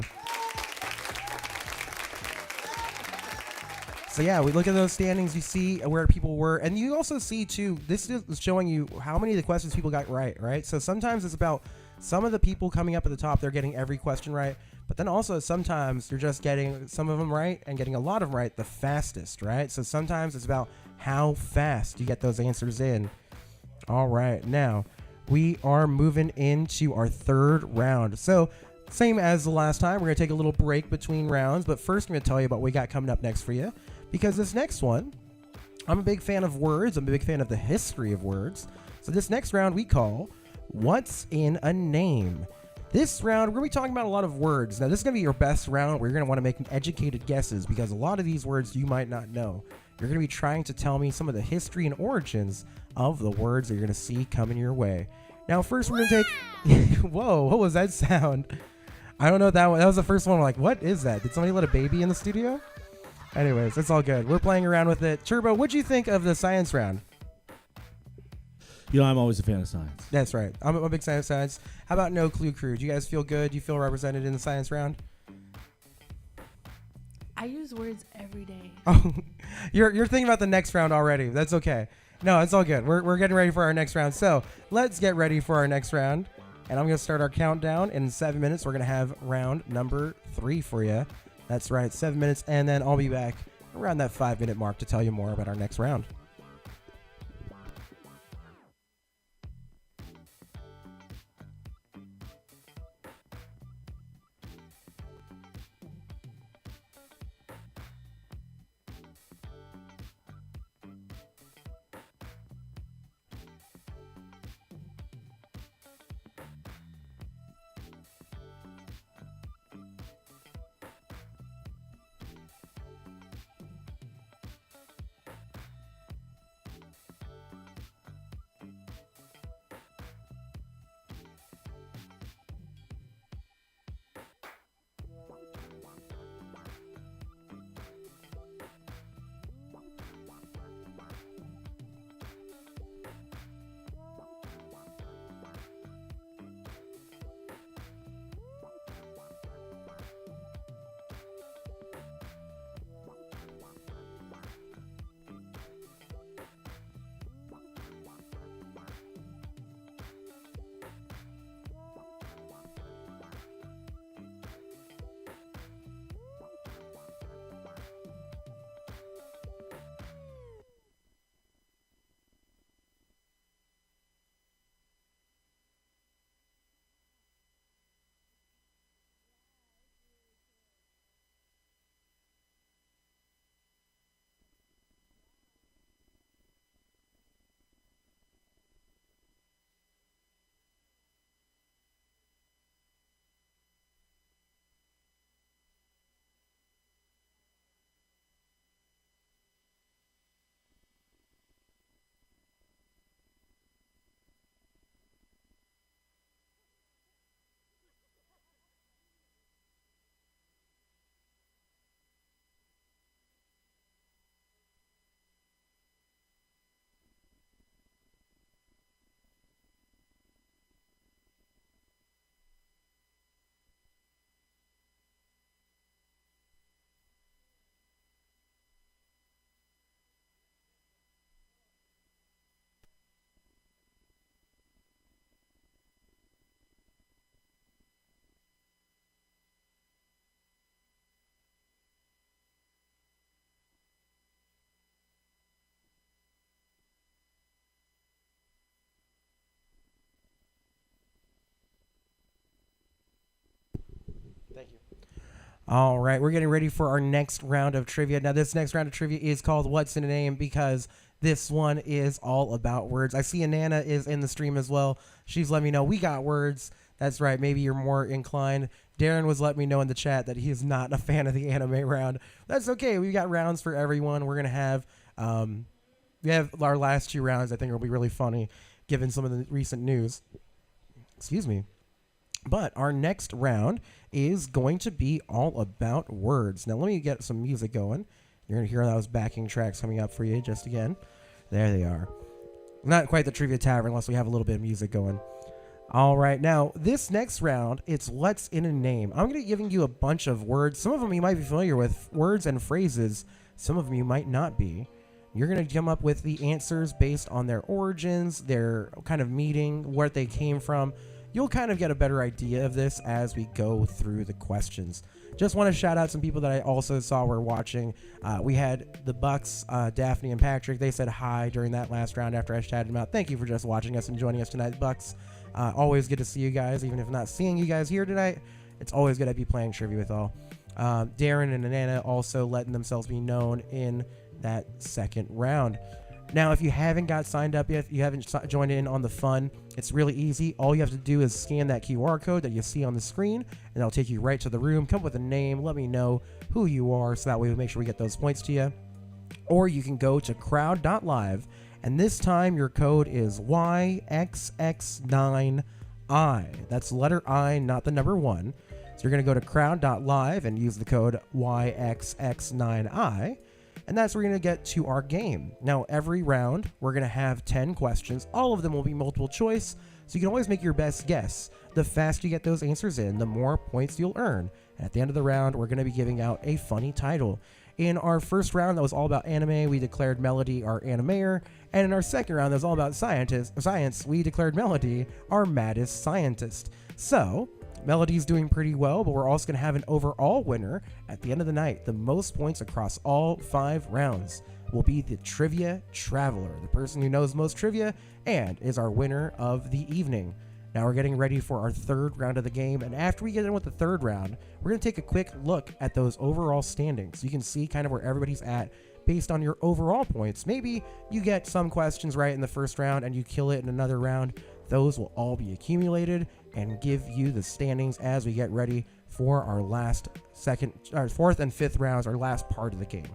So yeah, we look at those standings, you see where people were, and you also see too, this is showing you how many of the questions people got right? So sometimes it's about some of the people coming up at the top, they're getting every question right, but then also sometimes you're just getting some of them right and getting a lot of them right the fastest, right? So sometimes it's about how fast you get those answers in. All right, now we are moving into our 3rd round. So same as the last time, we're going to take a little break between rounds, but first I'm going to tell you about what we got coming up next for you. Because this next one, I'm a big fan of words. I'm a big fan of the history of words. So this next round we call What's in a Name? This round, we're going to be talking about a lot of words. Now, this is going to be your best round where you're going to want to make educated guesses, because a lot of these words you might not know. You're going to be trying to tell me some of the history and origins of the words that you're going to see coming your way. Now, first we're going to take... Whoa, what was that sound? I don't know what that was. That was the first one. I'm like, what is that? Did somebody let a baby in the studio? Anyways, it's all good. We're playing around with it. Turbo, what'd you think of the science round? You know, I'm always a fan of science. That's right. I'm a big fan of science. How about No Clue Crew? Do you guys feel good? Do you feel represented in the science round? I use words every day. Oh, you're thinking about the next round already. That's okay. No, it's all good. We're getting ready for our next round. So let's get ready for our next round. And I'm going to start our countdown. In 7 minutes, we're going to have round number 3 for you. That's right, 7 minutes, and then I'll be back around that 5-minute mark to tell you more about our next round. Thank you. All right, we're getting ready for our next round of trivia. Now, this next round of trivia is called What's in a Name because this one is all about words. I see Anana is in the stream as well. She's let me know we got words. That's right. Maybe you're more inclined. Darren was letting me know in the chat that he is not a fan of the anime round. That's okay. We got rounds for everyone. We're going to have we have our last 2 rounds. I think will be really funny given some of the recent news. Excuse me. But our next round is going to be all about words. Now, let me get some music going. You're going to hear those backing tracks coming up for you just again. There they are. Not quite the Trivia Tavern unless we have a little bit of music going. All right. Now, this next round, it's What's in a Name. I'm going to be giving you a bunch of words. Some of them you might be familiar with, words and phrases. Some of them you might not be. You're going to come up with the answers based on their origins, their kind of meaning, where they came from. You'll kind of get a better idea of this as we go through the questions. Just want to shout out some people that I also saw were watching. We had the Bucks, Daphne and Patrick. They said hi during that last round after I chatted them out. Thank you for just watching us and joining us tonight, Bucks. Always good to see you guys, even if not seeing you guys here tonight. It's always good to be playing trivia with all. Darren and Anana also letting themselves be known in that second round. Now, if you haven't got signed up yet, if you haven't joined in on the fun, it's really easy. All you have to do is scan that QR code that you see on the screen, and that'll take you right to the room. Come up with a name. Let me know who you are, so that way we make sure we get those points to you. Or you can go to crowd.live, and this time your code is YXX9I. That's letter I, not the number 1. So you're going to go to crowd.live and use the code YXX9I. And that's where we're going to get to our game. Now, every round, we're going to have 10 questions. All of them will be multiple choice, so you can always make your best guess. The faster you get those answers in, the more points you'll earn. And at the end of the round, we're going to be giving out a funny title. In our first round, that was all about anime, we declared Melody our animator. And in our second round, that was all about science, we declared Melody our maddest scientist. So, Melody's doing pretty well, but we're also going to have an overall winner at the end of the night. The most points across all 5 rounds will be the Trivia Traveler, the person who knows most trivia and is our winner of the evening. Now we're getting ready for our third round of the game, and after we get in with the third round, we're going to take a quick look at those overall standings. You can see kind of where everybody's at based on your overall points. Maybe you get some questions right in the first round and you kill it in another round. Those will all be accumulated and give you the standings as we get ready for our fourth and fifth rounds, our last part of the game.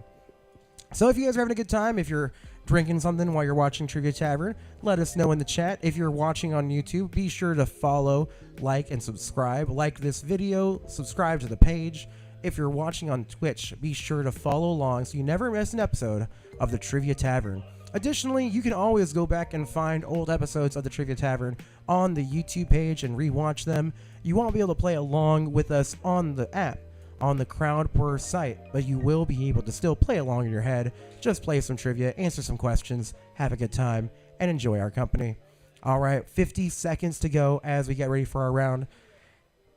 So if you guys are having a good time, if you're drinking something while you're watching Trivia Tavern, let us know in the chat. If you're watching on YouTube, be sure to follow, like, and subscribe. Like this video, subscribe to the page. If you're watching on Twitch, be sure to follow along so you never miss an episode of the Trivia Tavern. Additionally, you can always go back and find old episodes of the Trivia Tavern on the YouTube page and rewatch them. You won't be able to play along with us on the app, on the Crowdpur site, but you will be able to still play along in your head, just play some trivia, answer some questions, have a good time, and enjoy our company. All right, 50 seconds to go as we get ready for our round.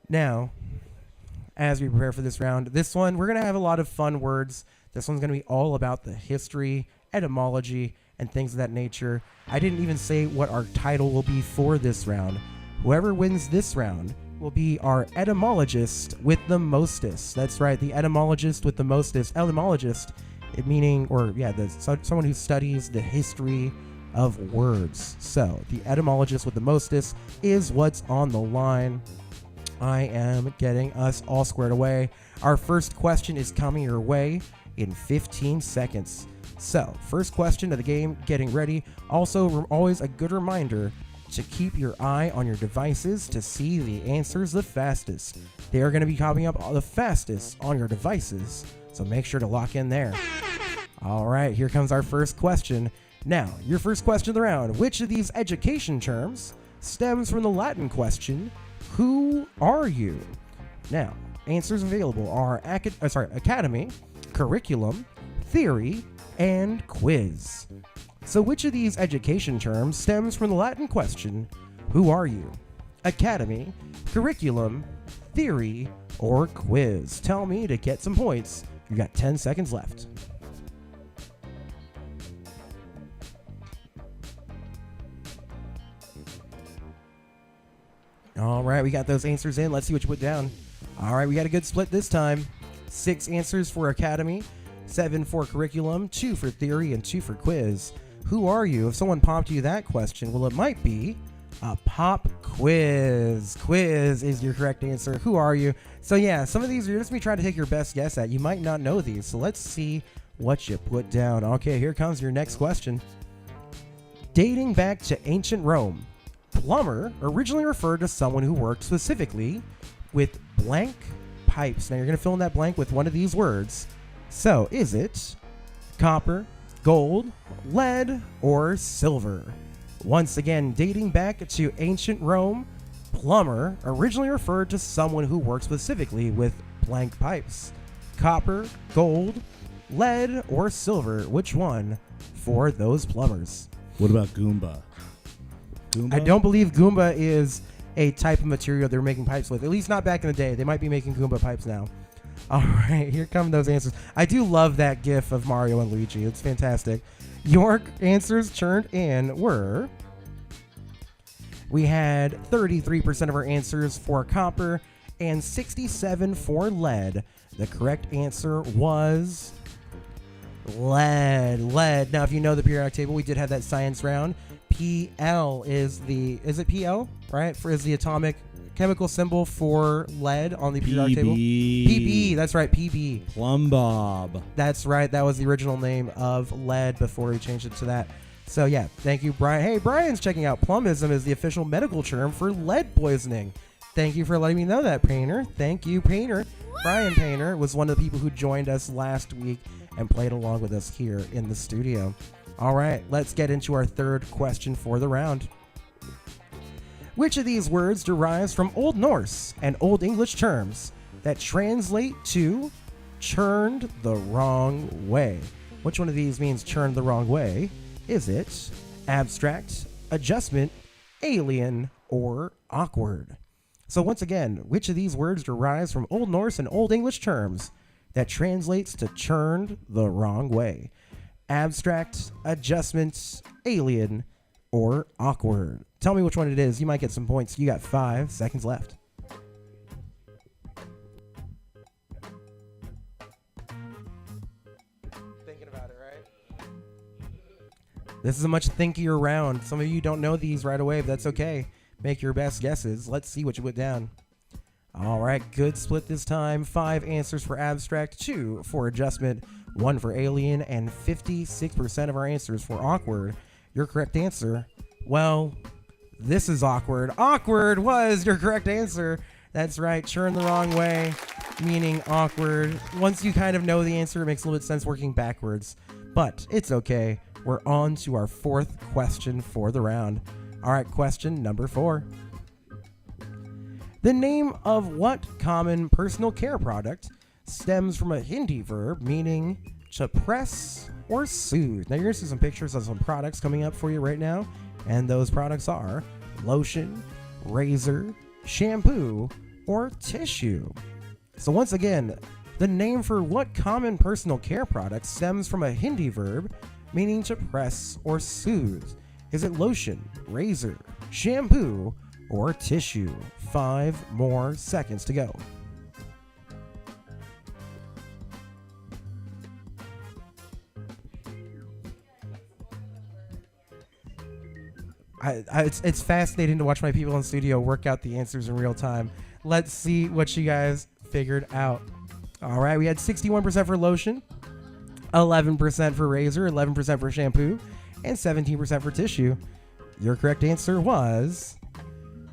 Now, as we prepare for this round, this one, we're going to have a lot of fun words. This one's going to be all about the history, etymology, and things of that nature. I didn't even say what our title will be for this round. Whoever wins this round will be our etymologist with the mostest. That's right, the etymologist with the mostest. Etymologist, someone who studies the history of words. So, the etymologist with the mostest is what's on the line. I am getting us all squared away. Our first question is coming your way in 15 seconds. So, first question of the game, getting ready. Also, always a good reminder to keep your eye on your devices to see the answers the fastest. They are going to be coming up the fastest on your devices, so make sure to lock in there. All right, here comes our first question. Now, your first question of the round. Which of these education terms stems from the Latin question, who are you? Now, answers available are academy, curriculum, theory, and quiz. So which of these education terms stems from the Latin question, who are you? Academy, curriculum, theory, or quiz? Tell me to get some points. You got 10 seconds left. All right, we got those answers in. Let's see what you put down. All right, we got a good split this time. 6 answers for Academy, 7 for Curriculum, 2 for Theory, and 2 for Quiz. Who are you? If someone popped you that question, well, it might be a pop quiz. Quiz is your correct answer. Who are you? So yeah, some of these you're just me trying to take your best guess at. You might not know these, so let's see what you put down. Okay, here comes your next question. Dating back to ancient Rome, plumber originally referred to someone who worked specifically with blank pipes. Now you're going to fill in that blank with one of these words. So is it copper, gold, lead, or silver? Once again, dating back to ancient Rome, plumber originally referred to someone who worked specifically with blank pipes. Copper, gold, lead, or silver? Which one for those plumbers? What about Goomba? Goomba? I don't believe Goomba is a type of material they're making pipes with. At least not back in the day. They might be making Goomba pipes now. All right, here come those answers. I do love that gif of Mario and Luigi. It's fantastic. Your answers turned in were... We had 33% of our answers for copper and 67 for lead. The correct answer was lead. Lead. Now, if you know the periodic table, we did have that science round. PL is it PL, right? Is the atomic chemical symbol for lead on the periodic table? PB. That's right, PB. Plumb Bob. That's right. That was the original name of lead before he changed it to that. So yeah, thank you, Brian. Hey, Brian's checking out. Plumbism is the official medical term for lead poisoning. Thank you for letting me know that, Painter. Thank you, Painter. Brian Painter was one of the people who joined us last week and played along with us here in the studio. All right, let's get into our third question for the round. Which of these words derives from Old Norse and Old English terms that translate to churned the wrong way? Which one of these means churned the wrong way? Is it abstract, adjustment, alien, or awkward? So once again, which of these words derives from Old Norse and Old English terms that translates to churned the wrong way? Abstract, adjustment, alien, or awkward? Tell me which one it is. You might get some points. You got 5 seconds left. Thinking about it, right? This is a much thinkier round. Some of you don't know these right away, but that's okay. Make your best guesses. Let's see what you put down. All right, good split this time. 5 answers for abstract, 2 for adjustment, 1 for alien, and 56% of our answers for awkward. Your correct answer, well, this is awkward. Awkward was your correct answer. That's right, churn the wrong way, meaning awkward. Once you kind of know the answer, it makes a little bit of sense working backwards. But it's okay. We're on to our 4th question for the round. All right, question number 4. The name of what common personal care product stems from a Hindi verb meaning to press or soothe? Now you're going to see some pictures of some products coming up for you right now, and those products are lotion, razor, shampoo, or tissue. So once again, the name for what common personal care product stems from a Hindi verb meaning to press or soothe? Is it lotion, razor, shampoo, or tissue? 5 more seconds to go. It's fascinating to watch my people in the studio work out the answers in real time. Let's see what you guys figured out. All right, we had 61% for lotion, 11% for razor, 11% for shampoo, and 17% for tissue. Your correct answer was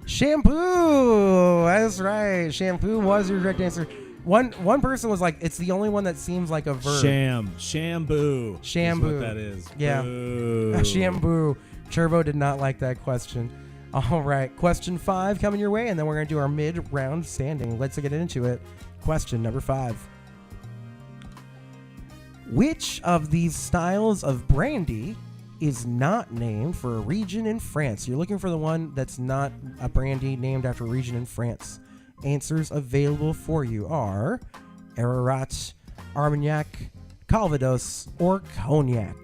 shampoo. That's right. Shampoo was your correct answer. One person was like, it's the only one that seems like a verb. Shampoo. Shampoo. Is what that is. Yeah. Boo. Shampoo. Turbo did not like that question. All right. Question 5 coming your way, and then we're going to do our mid-round standing. Let's get into it. Question number 5. Which of these styles of brandy is not named for a region in France? You're looking for the one that's not a brandy named after a region in France. Answers available for you are Ararat, Armagnac, Calvados, or Cognac.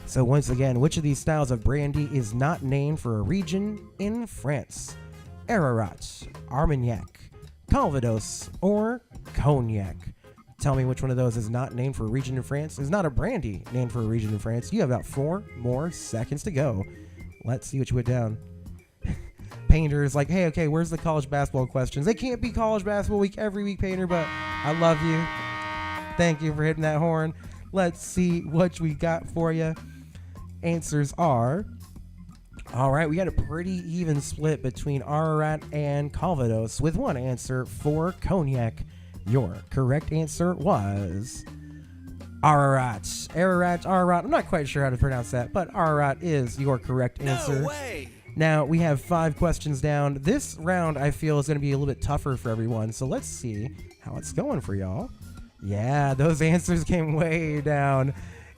So once again, which of these styles of brandy is not named for a region in France? Ararat, Armagnac, Calvados, or Cognac? Tell me which one of those is not named for a region in France, is not a brandy named for a region in France. You have about 4 more seconds to go. Let's see what you put down. Painter is like, hey, okay, where's the college basketball questions? They can't be college basketball week every week, Painter, but I love you. Thank you for hitting that horn. Let's see what we got for you. Answers are, all right, we got a pretty even split between Ararat and Calvados with one answer for Cognac. Your correct answer was Ararat. Ararat. I'm not quite sure how to pronounce that, but Ararat is your correct answer. No way! Now, we have 5 questions down. This round, I feel, is going to be a little bit tougher for everyone, so let's see how it's going for y'all. Yeah, those answers came way down.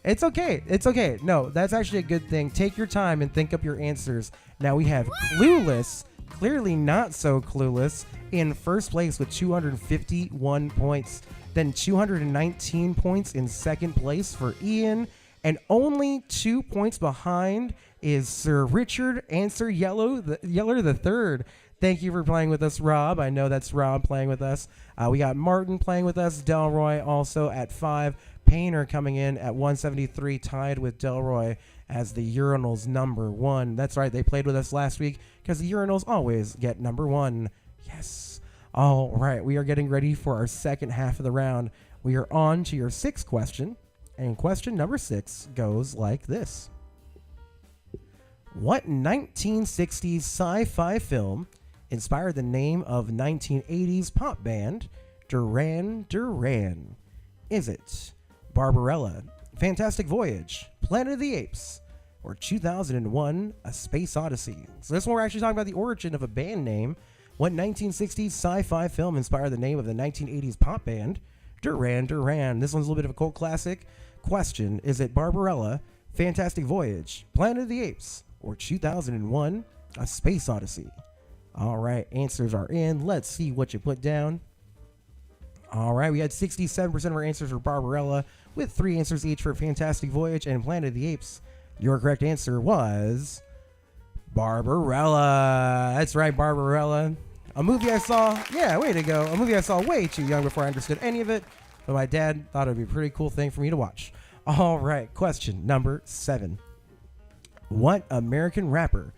It's okay. It's okay. No, that's actually a good thing. Take your time and think up your answers. Now, we have Clueless, clearly not so clueless, in first place with 251 points. Then 219 points in second place for Ian. And only 2 points behind is Sir Richard Answer Yeller the Third. Thank you for playing with us, Rob. I know that's Rob playing with us. We got Martin playing with us. Delroy also at 5. Painter coming in at 173, tied with Delroy as the Urinals number 1. That's right, they played with us last week because the Urinals always get number 1. Yes. All right, we are getting ready for our second half of the round. We are on to your 6th question. And question number 6 goes like this. What 1960s sci-fi film inspired the name of 1980s pop band Duran Duran? Is it Barbarella, Fantastic Voyage, Planet of the Apes, or 2001 A Space Odyssey? So this one we're actually talking about the origin of a band name. What 1960s sci-fi film inspired the name of the 1980s pop band Duran Duran? This one's a little bit of a cult classic. Question, is it Barbarella, Fantastic Voyage, Planet of the Apes, or 2001 A Space Odyssey? All right, answers are in. Let's see what you put down. All right, we had 67% of our answers for Barbarella, with 3 answers each for Fantastic Voyage and Planet of the Apes. Your correct answer was Barbarella. That's right, Barbarella. A movie I saw, yeah, way to go. A movie I saw way too young before I understood any of it, but my dad thought it would be a pretty cool thing for me to watch. All right, question number 7. What American rapper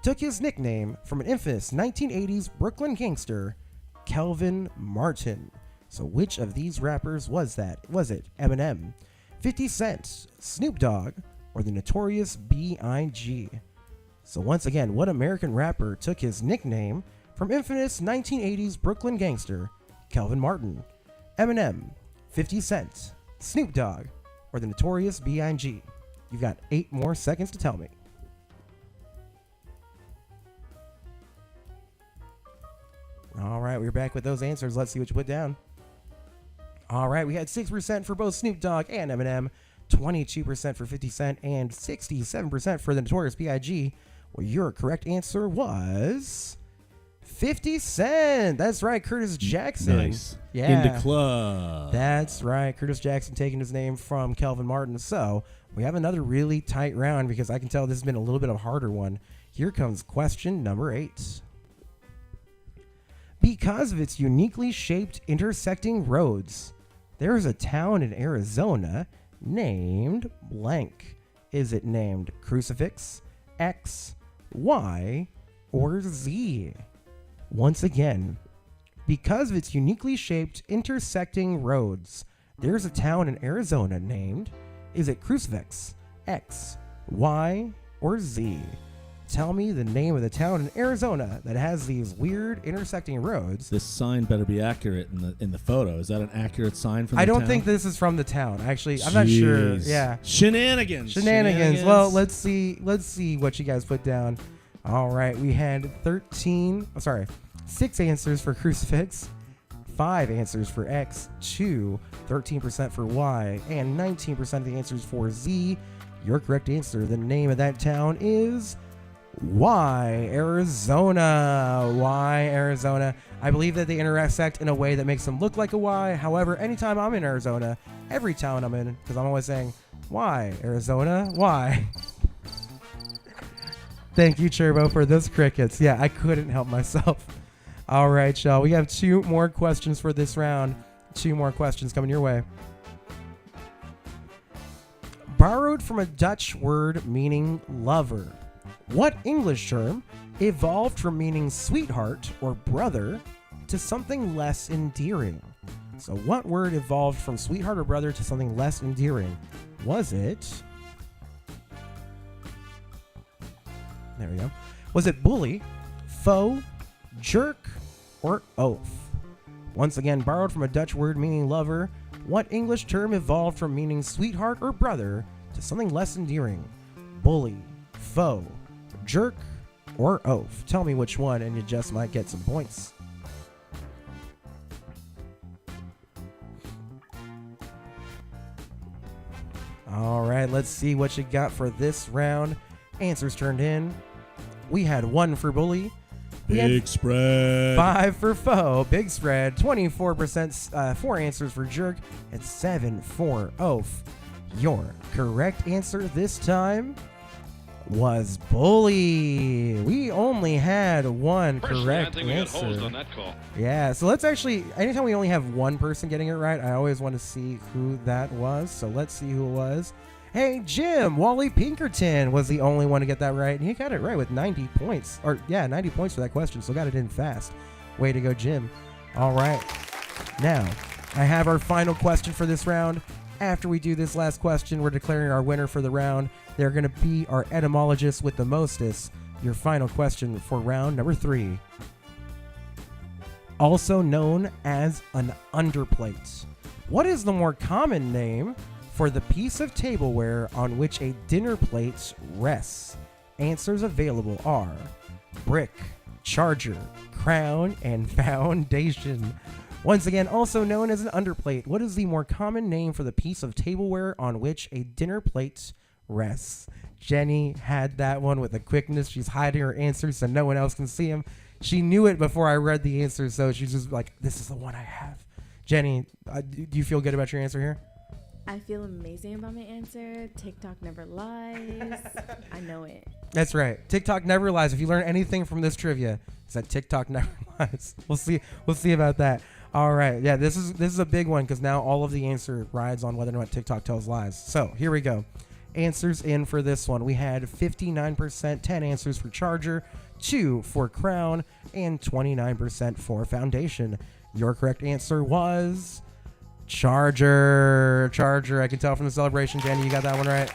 took his nickname from an infamous 1980s Brooklyn gangster, Kelvin Martin? So which of these rappers was that? Was it Eminem, 50 Cent, Snoop Dogg, or the Notorious B.I.G.? So once again, what American rapper took his nickname from infamous 1980s Brooklyn gangster, Kelvin Martin? Eminem, 50 Cent, Snoop Dogg, or the Notorious B.I.G.? You've got 8 more seconds to tell me. All right, we're back with those answers. Let's see what you put down. All right, we had 6% for both Snoop Dogg and Eminem, 22% for 50 Cent, and 67% for the Notorious B.I.G. Well, your correct answer was 50 Cent. That's right, Curtis Jackson. Nice. Yeah. In the club. That's right, Curtis Jackson taking his name from Kelvin Martin. So we have another really tight round because I can tell this has been a little bit of a harder one. Here comes question number 8. Because of its uniquely shaped intersecting roads, there is a town in Arizona named blank. Is it named Crucifix, X, Y, or Z? Once again, because of its uniquely shaped intersecting roads, there's a town in Arizona named, is it Crucifix, X, Y, or Z? Tell me the name of the town in Arizona that has these weird intersecting roads. This sign better be accurate in the photo. Is that an accurate sign from the I don't town? think this is from the town. Actually, I'm not sure. Jeez. Yeah. Shenanigans. Well, let's see what you guys put down. All right, we had 6 answers for Crucifix, 5 answers for X, 13% for Y, and 19% of the answers for Z. Your correct answer, the name of that town is Y, Arizona. Y, Arizona. I believe that they intersect in a way that makes them look like a Y. However, anytime I'm in Arizona, every town I'm in, because I'm always saying, why, Arizona? Why? Thank you, Cherbo, for those crickets. Yeah, I couldn't help myself. All right, y'all. We have 2 more questions for this round. 2 more questions coming your way. Borrowed from a Dutch word meaning lover, what English term evolved from meaning sweetheart or brother to something less endearing? So what word evolved from sweetheart or brother to something less endearing? Was it... There we go. Was it bully, foe, jerk, or oaf? Once again, borrowed from a Dutch word meaning lover, what English term evolved from meaning sweetheart or brother to something less endearing? Bully, foe, jerk, or oaf? Tell me which one and you just might get some points. All right, let's see what you got for this round. Answers turned in. We had 1 for bully. We had Big spread. 5 for foe. Big spread. 24%. 4 answers for jerk. And 7 for oaf. Your correct answer this time was bully. We only had 1 Personally, correct I think we got hosed answer. on that call. Yeah, so let's actually, anytime we only have 1 person getting it right, I always want to see who that was. So let's see who it was. Hey, Jim, Wally Pinkerton was the only one to get that right. And he got it right with 90 points. 90 points for that question. So got it in fast. Way to go, Jim. All right. Now, I have our final question for this round. After we do this last question, we're declaring our winner for the round. They're going to be our etymologists with the mostest. Your final question for round number 3. Also known as an underplate. What is the more common name for the piece of tableware on which a dinner plate rests? Answers available are brick, charger, crown, and foundation. Once again, also known as an underplate, what is the more common name for the piece of tableware on which a dinner plate rests? Jenny had that one with a quickness. She's hiding her answers so no one else can see them. She knew it before I read the answer, so she's just like, this is the one I have. Jenny, do you feel good about your answer here? I feel amazing about my answer. TikTok never lies. I know it. That's right. TikTok never lies. If you learn anything from this trivia, it's that TikTok never lies. We'll see about that. All right. Yeah, this is a big one because now all of the answer rides on whether or not TikTok tells lies. So here we go. Answers in for this one. We had 59%, 10 answers for charger, 2 for crown, and 29% for foundation. Your correct answer was charger. Charger. I can tell from the celebration, Jenny, you got that one right.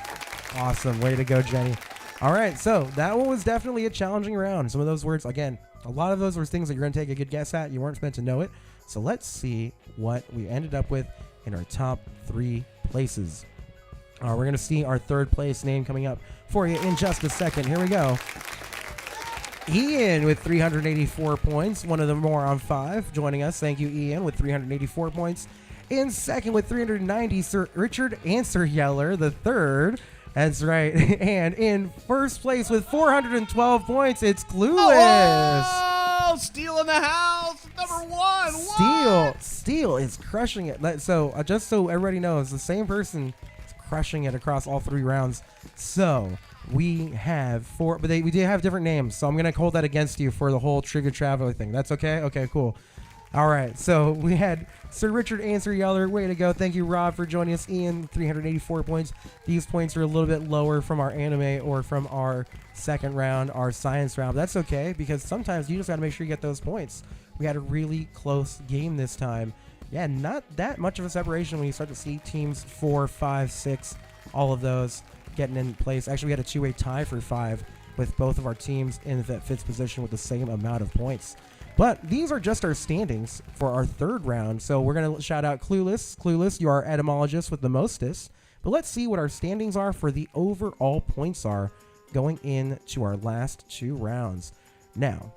Awesome. Way to go, Jenny. All right. So that one was definitely a challenging round. Some of those words, again, a lot of those were things that you're going to take a good guess at. You weren't meant to know it. So let's see what we ended up with in our top 3 places. We're going to see our 3rd place name coming up for you in just a second. Here we go. Ian with 384 points, one of the more on 5, joining us. Thank you, Ian, with 384 points. In second with 390, Sir Richard Answer Yeller, the 3rd. That's right. And in first place with 412 points, it's Clueless. Oh, Steel in the house, number 1. Steel is crushing it. So just so everybody knows, the same person is crushing it across all 3 rounds. So we have 4, but we do have different names. So I'm going to hold that against you for the whole trivia travel thing. That's okay? Okay, cool. All right, so we had Sir Richard Answer Yeller. Way to go. Thank you, Rob, for joining us. Ian, 384 points. These points are a little bit lower from our anime or from our second round, our science round. But that's okay, because sometimes you just got to make sure you get those points. We had a really close game this time. Yeah, not that much of a separation when you start to see teams 4, 5, 6, all of those getting in place. Actually, we had a 2-way tie for 5 with both of our teams in that 5th position with the same amount of points. But these are just our standings for our 3rd round. So we're going to shout out Clueless. Clueless, you are our etymologist with the mostest. But let's see what our standings are for the overall points are going into our last 2 rounds. Now,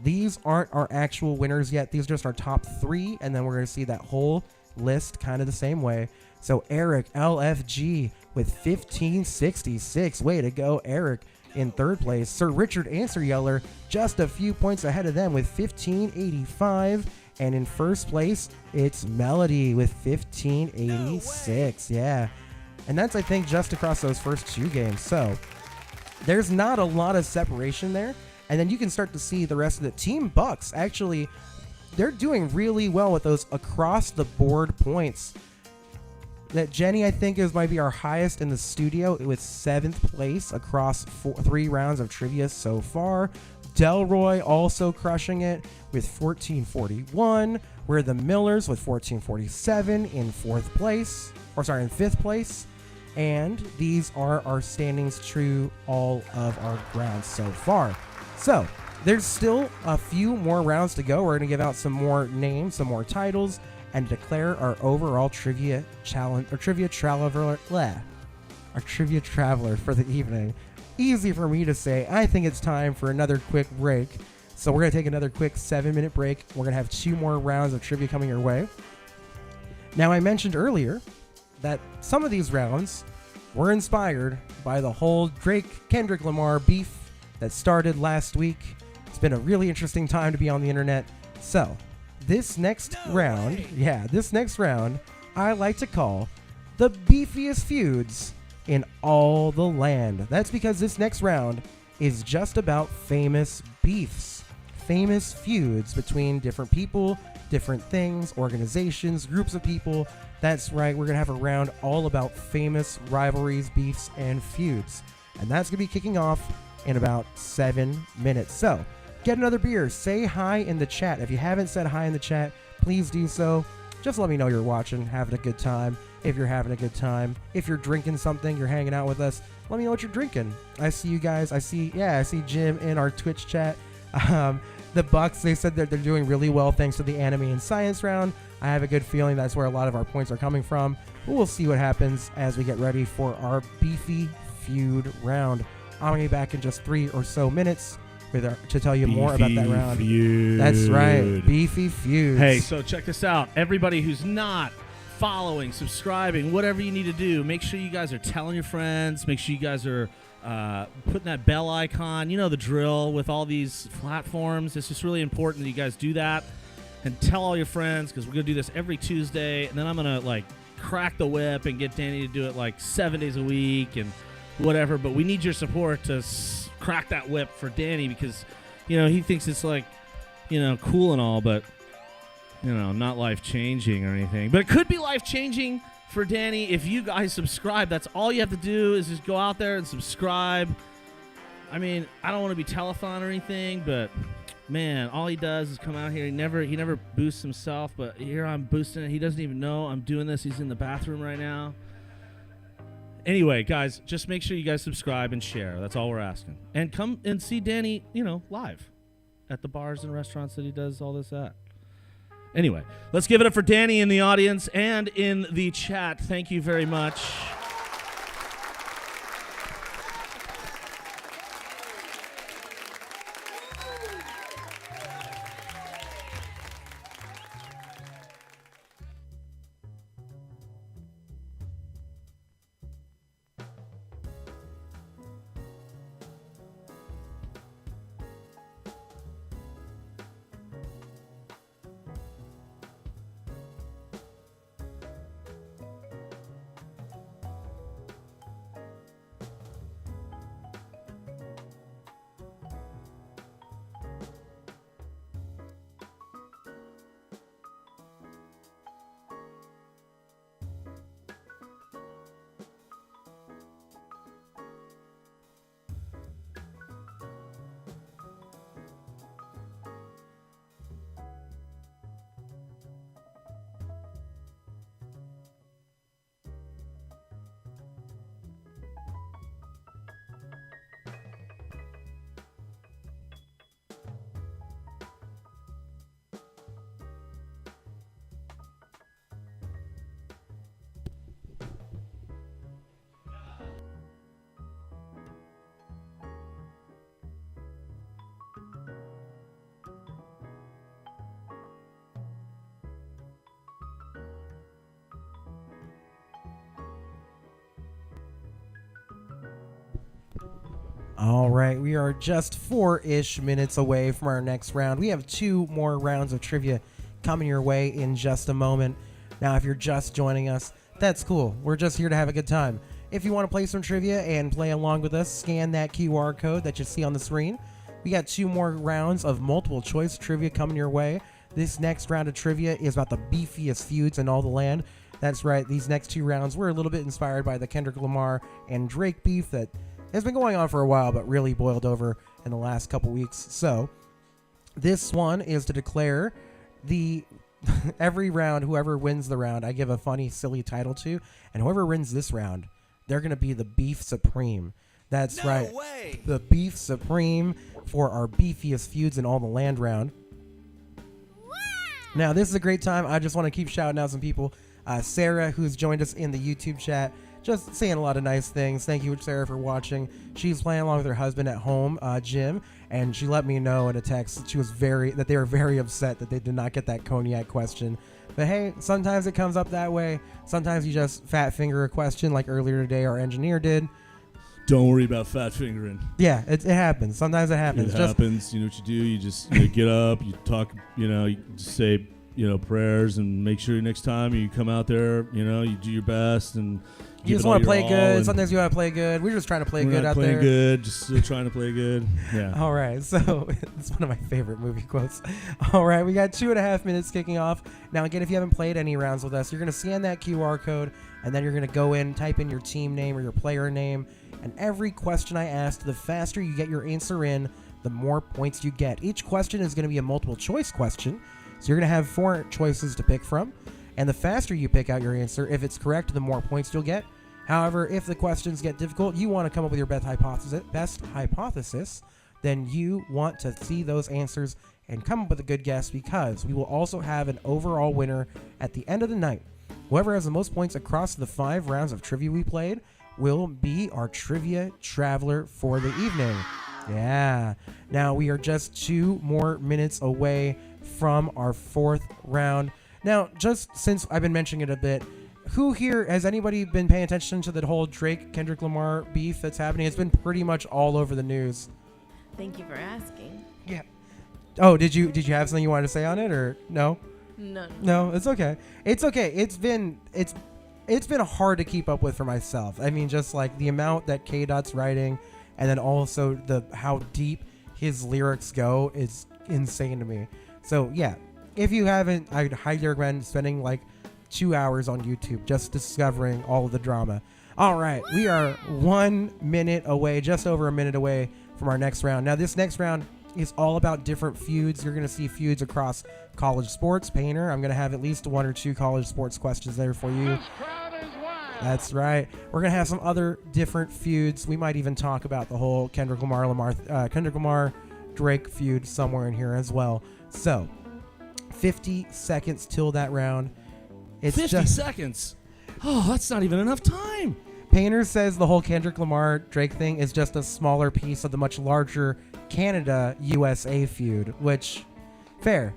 these aren't our actual winners yet. These are just our top 3. And then we're going to see that whole list kind of the same way. So Eric, LFG with 1566. Way to go, Eric. In 3rd place, Sir Richard Answer Yeller, just a few points ahead of them with 1585. And in 1st place, it's Melody with 1586. Yeah. And that's, I think, just across those first 2 games. So there's not a lot of separation there. And then you can start to see the rest of the Team Bucks. Actually, they're doing really well with those across the board points. That Jenny, I think, might be our highest in the studio with 7th place across 3 rounds of trivia so far. Delroy also crushing it with 1441. We're the Millers with 1447 in 4th place. In 5th place. And these are our standings through all of our rounds so far. So, there's still a few more rounds to go. We're going to give out some more names, some more titles, and declare our overall trivia challenge, or trivia traveler, our trivia traveler for the evening. Easy for me to say. I think it's time for another quick break. So we're going to take another quick 7-minute break. We're going to have 2 more rounds of trivia coming your way. Now, I mentioned earlier that some of these rounds were inspired by the whole Kendrick Lamar beef that started last week. It's been a really interesting time to be on the internet. So, this next round, I like to call the beefiest feuds in all the land. That's because this next round is just about famous beefs, famous feuds between different people, different things, organizations, groups of people. That's right, we're going to have a round all about famous rivalries, beefs, and feuds. And that's going to be kicking off in about 7 minutes. So, get another beer. Say hi in the chat. If you haven't said hi in the chat, please do so. Just let me know you're watching, having a good time. If you're having a good time, if you're drinking something, you're hanging out with us, let me know what you're drinking. I see you guys. I see Jim in our Twitch chat. The Bucks, they said that they're doing really well thanks to the anime and science round. I have a good feeling that's where a lot of our points are coming from. But we'll see what happens as we get ready for our beefy feud round. I'm going to be back in just 3 or so minutes to tell you more about that round. Feud. That's right. Beefy feuds. Hey, so check this out. Everybody who's not following, subscribing, whatever you need to do, make sure you guys are telling your friends. Make sure you guys are putting that bell icon. You know the drill with all these platforms. It's just really important that you guys do that and tell all your friends, because we're going to do this every Tuesday. And then I'm going to crack the whip and get Danny to do it 7 days a week and whatever. But we need your support to crack that whip for Danny, because, he thinks it's cool and all, but not life-changing or anything. But it could be life-changing for Danny if you guys subscribe. That's all you have to do, is just go out there and subscribe. I mean, I don't want to be telethon or anything, but, man, all he does is come out here. He never boosts himself, but here I'm boosting it. He doesn't even know I'm doing this. He's in the bathroom right now. Anyway, guys, just make sure you guys subscribe and share. That's all we're asking. And come and see Danny, live at the bars and restaurants that he does all this at. Anyway, let's give it up for Danny in the audience and in the chat. Thank you very much. All right, we are just 4-ish minutes away from our next round. We have 2 more rounds of trivia coming your way in just a moment. Now, if you're just joining us, that's cool. We're just here to have a good time. If you want to play some trivia and play along with us, scan that QR code that you see on the screen. We got 2 more rounds of multiple choice trivia coming your way. This next round of trivia is about the beefiest feuds in all the land. That's right, these next 2 rounds were a little bit inspired by the Kendrick Lamar and Drake beef that has been going on for a while, but really boiled over in the last couple weeks. So this one is to declare the every round, whoever wins the round, I give a funny, silly title to, and whoever wins this round, they're going to be the Beef Supreme. That's right. Way. The Beef Supreme for our beefiest feuds in all the land round. Wow. Now, this is a great time. I just want to keep shouting out some people. Sarah, who's joined us in the YouTube chat, just saying a lot of nice things. Thank you, Sarah, for watching. She's playing along with her husband at home, Jim, and she let me know in a text that they were very upset that they did not get that cognac question. But hey, sometimes it comes up that way. Sometimes you just fat finger a question like earlier today our engineer did. Don't worry about fat fingering. Yeah, it happens. Sometimes it happens. It happens. You know what you do? You just get up, you talk, you just say, prayers, and make sure next time you come out there, you do your best, and you just want to play good. Sometimes you want to play good. We're just trying to play good out there. Playing good, just still trying to play good. Yeah. All right, so it's one of my favorite movie quotes. All right, we got 2.5 minutes kicking off. Now, again, if you haven't played any rounds with us, you're going to scan that QR code, and then you're going to go in, type in your team name or your player name, and every question I ask, the faster you get your answer in, the more points you get. Each question is going to be a multiple choice question, so you're going to have 4 choices to pick from, and the faster you pick out your answer, if it's correct, the more points you'll get. However, if the questions get difficult, you want to come up with your best hypothesis, then you want to see those answers and come up with a good guess, because we will also have an overall winner at the end of the night. Whoever has the most points across the 5 rounds of trivia we played will be our trivia traveler for the evening. Yeah. Now, we are just 2 more minutes away from our 4th round. Now, just since I've been mentioning it a bit, who here, has anybody been paying attention to the whole Kendrick Lamar beef that's happening? It's been pretty much all over the news. Thank you for asking. Yeah. Oh, did you have something you wanted to say on it, or no? No, it's okay. It's okay. It's been hard to keep up with for myself. I mean, just like the amount that K-Dot's writing, and then also how deep his lyrics go is insane to me. So yeah, if you haven't, I'd highly recommend spending like 2 hours on YouTube just discovering all of the drama. All right, we are 1 minute away, just over a minute away from our next round. Now, this next round is all about different feuds. You're going to see feuds across college sports. Painter, I'm going to have at least 1 or 2 college sports questions there for you. That's right. We're going to have some other different feuds. We might even talk about the whole Kendrick Lamar Drake feud somewhere in here as well. So, 50 seconds till that round. It's 50 seconds? Oh, that's not even enough time. Painter says the whole Kendrick Lamar Drake thing is just a smaller piece of the much larger Canada-USA feud, which, fair.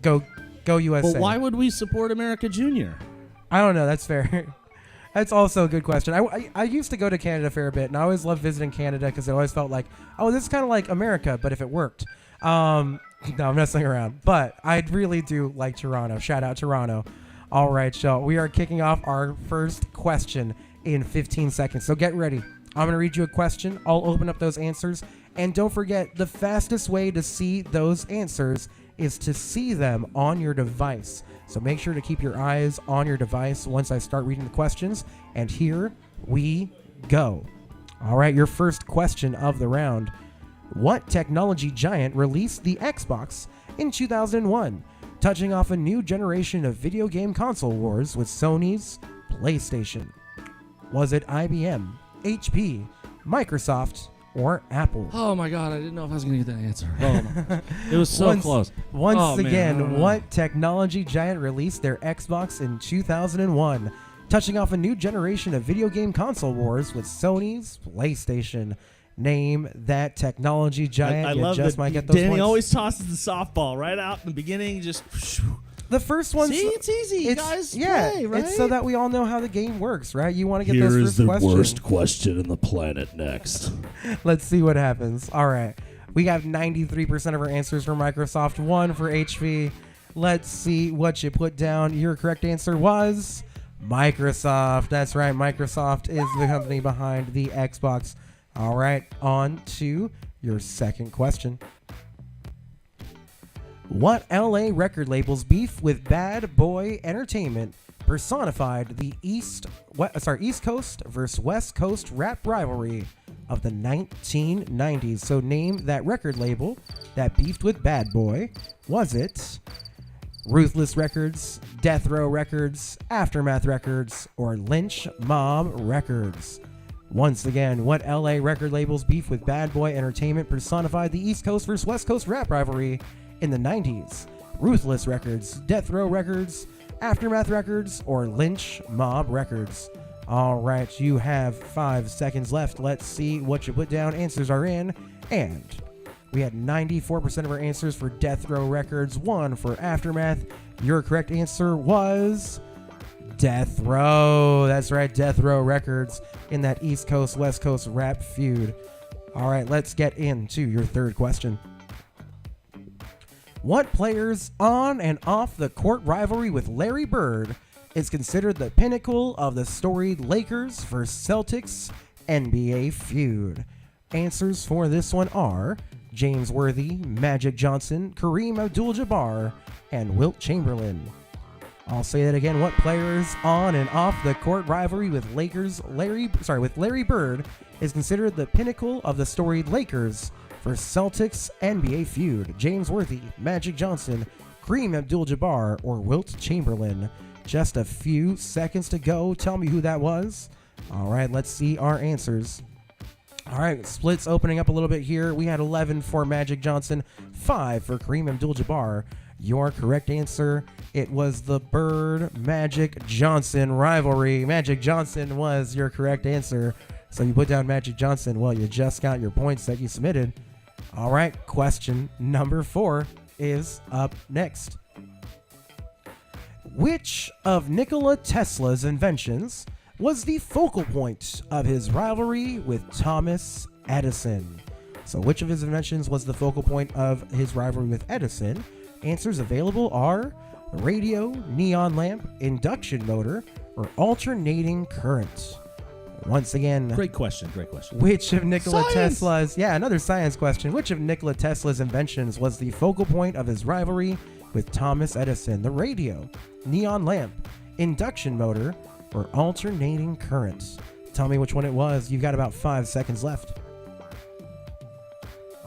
Go USA. But why would we support America Junior? I don't know. That's fair. That's also a good question. I used to go to Canada a fair bit, and I always loved visiting Canada because I always felt like, oh, this is kind of like America, but if it worked. No, I'm messing around. But I really do like Toronto. Shout out Toronto. All right, y'all. We are kicking off our first question in 15 seconds. So get ready. I'm going to read you a question. I'll open up those answers. And don't forget, the fastest way to see those answers is to see them on your device. So make sure to keep your eyes on your device once I start reading the questions. And here we go. All right, your first question of the round. What technology giant released the Xbox in 2001, touching off a new generation of video game console wars with Sony's PlayStation? Was it IBM, HP, Microsoft, or Apple? Oh my God, I didn't know if I was going to get that answer. Oh, it was so close. Once again, what technology giant released their Xbox in 2001, touching off a new generation of video game console wars with Sony's PlayStation? Name that technology giant. I love that might get those Danny points. Always tosses the softball right out in the beginning. Just the first one. See, it's easy, guys. Yeah, play, right? It's so that we all know how the game works, right? You want to get Here those is first the questions. worst question on the planet next. Let's see what happens. All right, we have 93% of our answers for Microsoft, 1 for HP. Let's see what you put down. Your correct answer was Microsoft. That's right. Microsoft is the company behind the Xbox. All right, on to your second question. What LA record label's beef with Bad Boy Entertainment personified the East Coast versus West Coast rap rivalry of the 1990s? So name that record label that beefed with Bad Boy. Was it Ruthless Records, Death Row Records, Aftermath Records, or Lynch Mob Records? Once again, what LA record label's beef with Bad Boy Entertainment personified the East Coast versus West Coast rap rivalry in the 90s? Ruthless Records, Death Row Records, Aftermath Records, or Lynch Mob Records? All right, you have 5 seconds left. Let's see what you put down. Answers are in, and we had 94% of our answers for Death Row Records, 1 for Aftermath. Your correct answer was Death Row. That's right, Death Row Records in that East Coast, West Coast rap feud. All right, let's get into your third question. What player's on and off the court rivalry with Larry Bird is considered the pinnacle of the storied Lakers versus Celtics NBA feud? Answers for this one are James Worthy, Magic Johnson, Kareem Abdul-Jabbar, and Wilt Chamberlain. I'll say that again. What players on and off the court rivalry with Larry Bird is considered the pinnacle of the storied Lakers versus Celtics NBA feud? James Worthy, Magic Johnson, Kareem Abdul-Jabbar, or Wilt Chamberlain? Just a few seconds to go. Tell me who that was. All right, let's see our answers. All right, splits opening up a little bit here. We had 11 for Magic Johnson, 5 for Kareem Abdul-Jabbar. Your correct answer, it was the Bird-Magic Johnson rivalry. Magic Johnson was your correct answer. So you put down Magic Johnson. Well, you just got your points that you submitted. All right, question number 4 is up next. Which of Nikola Tesla's inventions was the focal point of his rivalry with Thomas Edison? So which of his inventions was the focal point of his rivalry with Edison? Answers available are radio, neon lamp, induction motor, or alternating current. Once again, Great question. which of Nikola Tesla's, another science question. Which of Nikola Tesla's inventions was the focal point of his rivalry with Thomas Edison? The radio, neon lamp, induction motor, or alternating current? Tell me which one it was. You've got about 5 seconds left.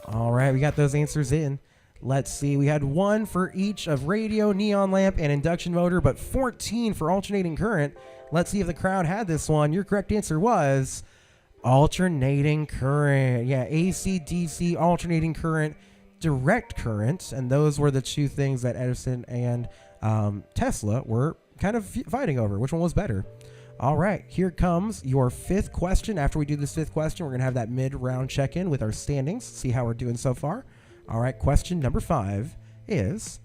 All right, we got those answers in. Let's see. We had 1 for each of radio, neon lamp, and induction motor, but 14 for alternating current. Let's see if the crowd had this one. Your correct answer was alternating current. Yeah, AC, DC, alternating current, direct current. And those were the two things that Edison and Tesla were kind of fighting over. Which one was better? All right, here comes your 5th question. After we do this 5th question, we're going to have that mid-round check-in with our standings, see how we're doing so far. All right, question number 5 is,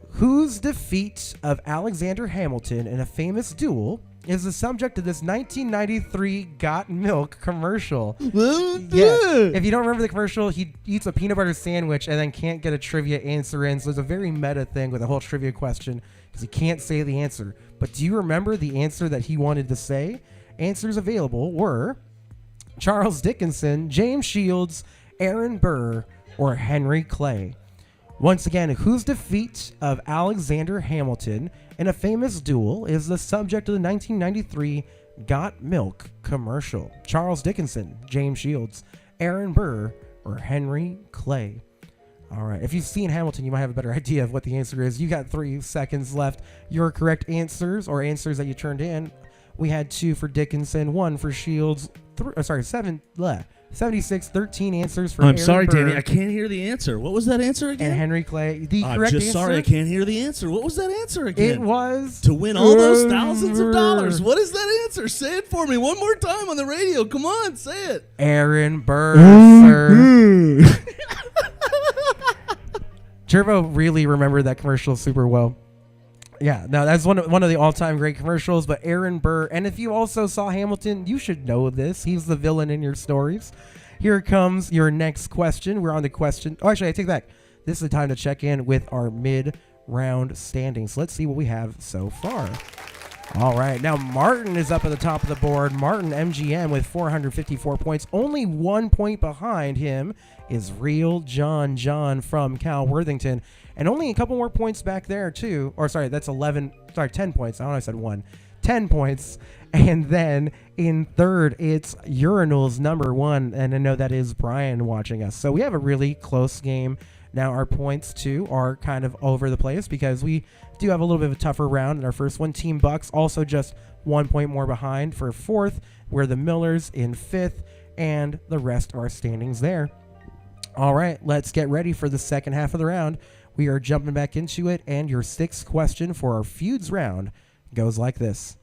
whose defeat of Alexander Hamilton in a famous duel is the subject of this 1993 Got Milk commercial? If you don't remember the commercial, he eats a peanut butter sandwich and then can't get a trivia answer in. So it's a very meta thing with a whole trivia question because he can't say the answer. But do you remember the answer that he wanted to say? Answers available were Charles Dickinson, James Shields, Aaron Burr, or Henry Clay. Once again, whose defeat of Alexander Hamilton in a famous duel is the subject of the 1993 Got Milk commercial? Charles Dickinson, James Shields, Aaron Burr, or Henry Clay? All right, if you've seen Hamilton, you might have a better idea of what the answer is. You got 3 seconds left. Your correct answers, or answers that you turned in, we had 2 for Dickinson, 1 for Shields, 76, 13 answers for Aaron sorry, Burr, Danny. I can't hear the answer. What was that answer again? and Henry Clay. The I'm correct just answer, sorry I can't hear the answer. What was that answer again? it was to win all those thousands of dollars. What is that answer? Say it for me one more time on the radio. Come on, say it. Aaron Burr, sir. Turbo really remembered that commercial super well. Yeah, no, that's one of the all-time great commercials. But Aaron Burr, and if you also saw Hamilton, you should know this. He's the villain in your stories. Here comes your next question. We're on the question. Oh, actually, I take that back. This is the time to check in with our mid-round standings. Let's see what we have so far. All right, now Martin is up at the top of the board. Martin MGM with 454 points. Only 1 point behind him is Real John from Cal Worthington. And only a couple more points back there, too. Or, sorry, that's 10 points. I don't know, I said 1. 10 points. And then in third, it's Urinals number 1. And I know that is Brian watching us. So we have a really close game. Now our points, too, are kind of over the place because we do have a little bit of a tougher round in our first one. Team Bucks also just 1 point more behind for fourth. We're the Millers in fifth. And the rest of our standings there. All right, let's get ready for the second half of the round. We are jumping back into it, and your sixth question for our feuds round goes like this.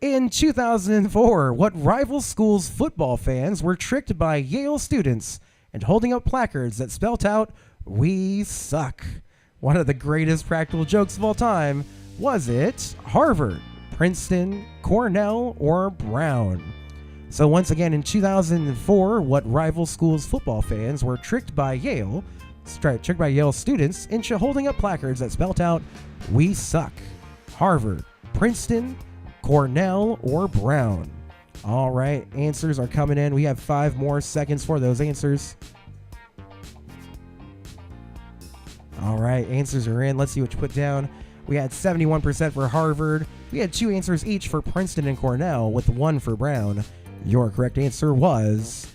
In 2004, what rival school's football fans were tricked by Yale students and holding up placards that spelt out, "We suck"? One of the greatest practical jokes of all time. Was it Harvard, Princeton, Cornell, or Brown? So once again, in 2004, what rival school's football fans were tricked by Yale students into holding up placards that spelt out, "We suck"? Harvard, Princeton, Cornell, or Brown? All right, answers are coming in. We have 5 more seconds for those answers. All right, answers are in. Let's see what you put down. We had 71% for Harvard. We had 2 answers each for Princeton and Cornell, with 1 for Brown. Your correct answer was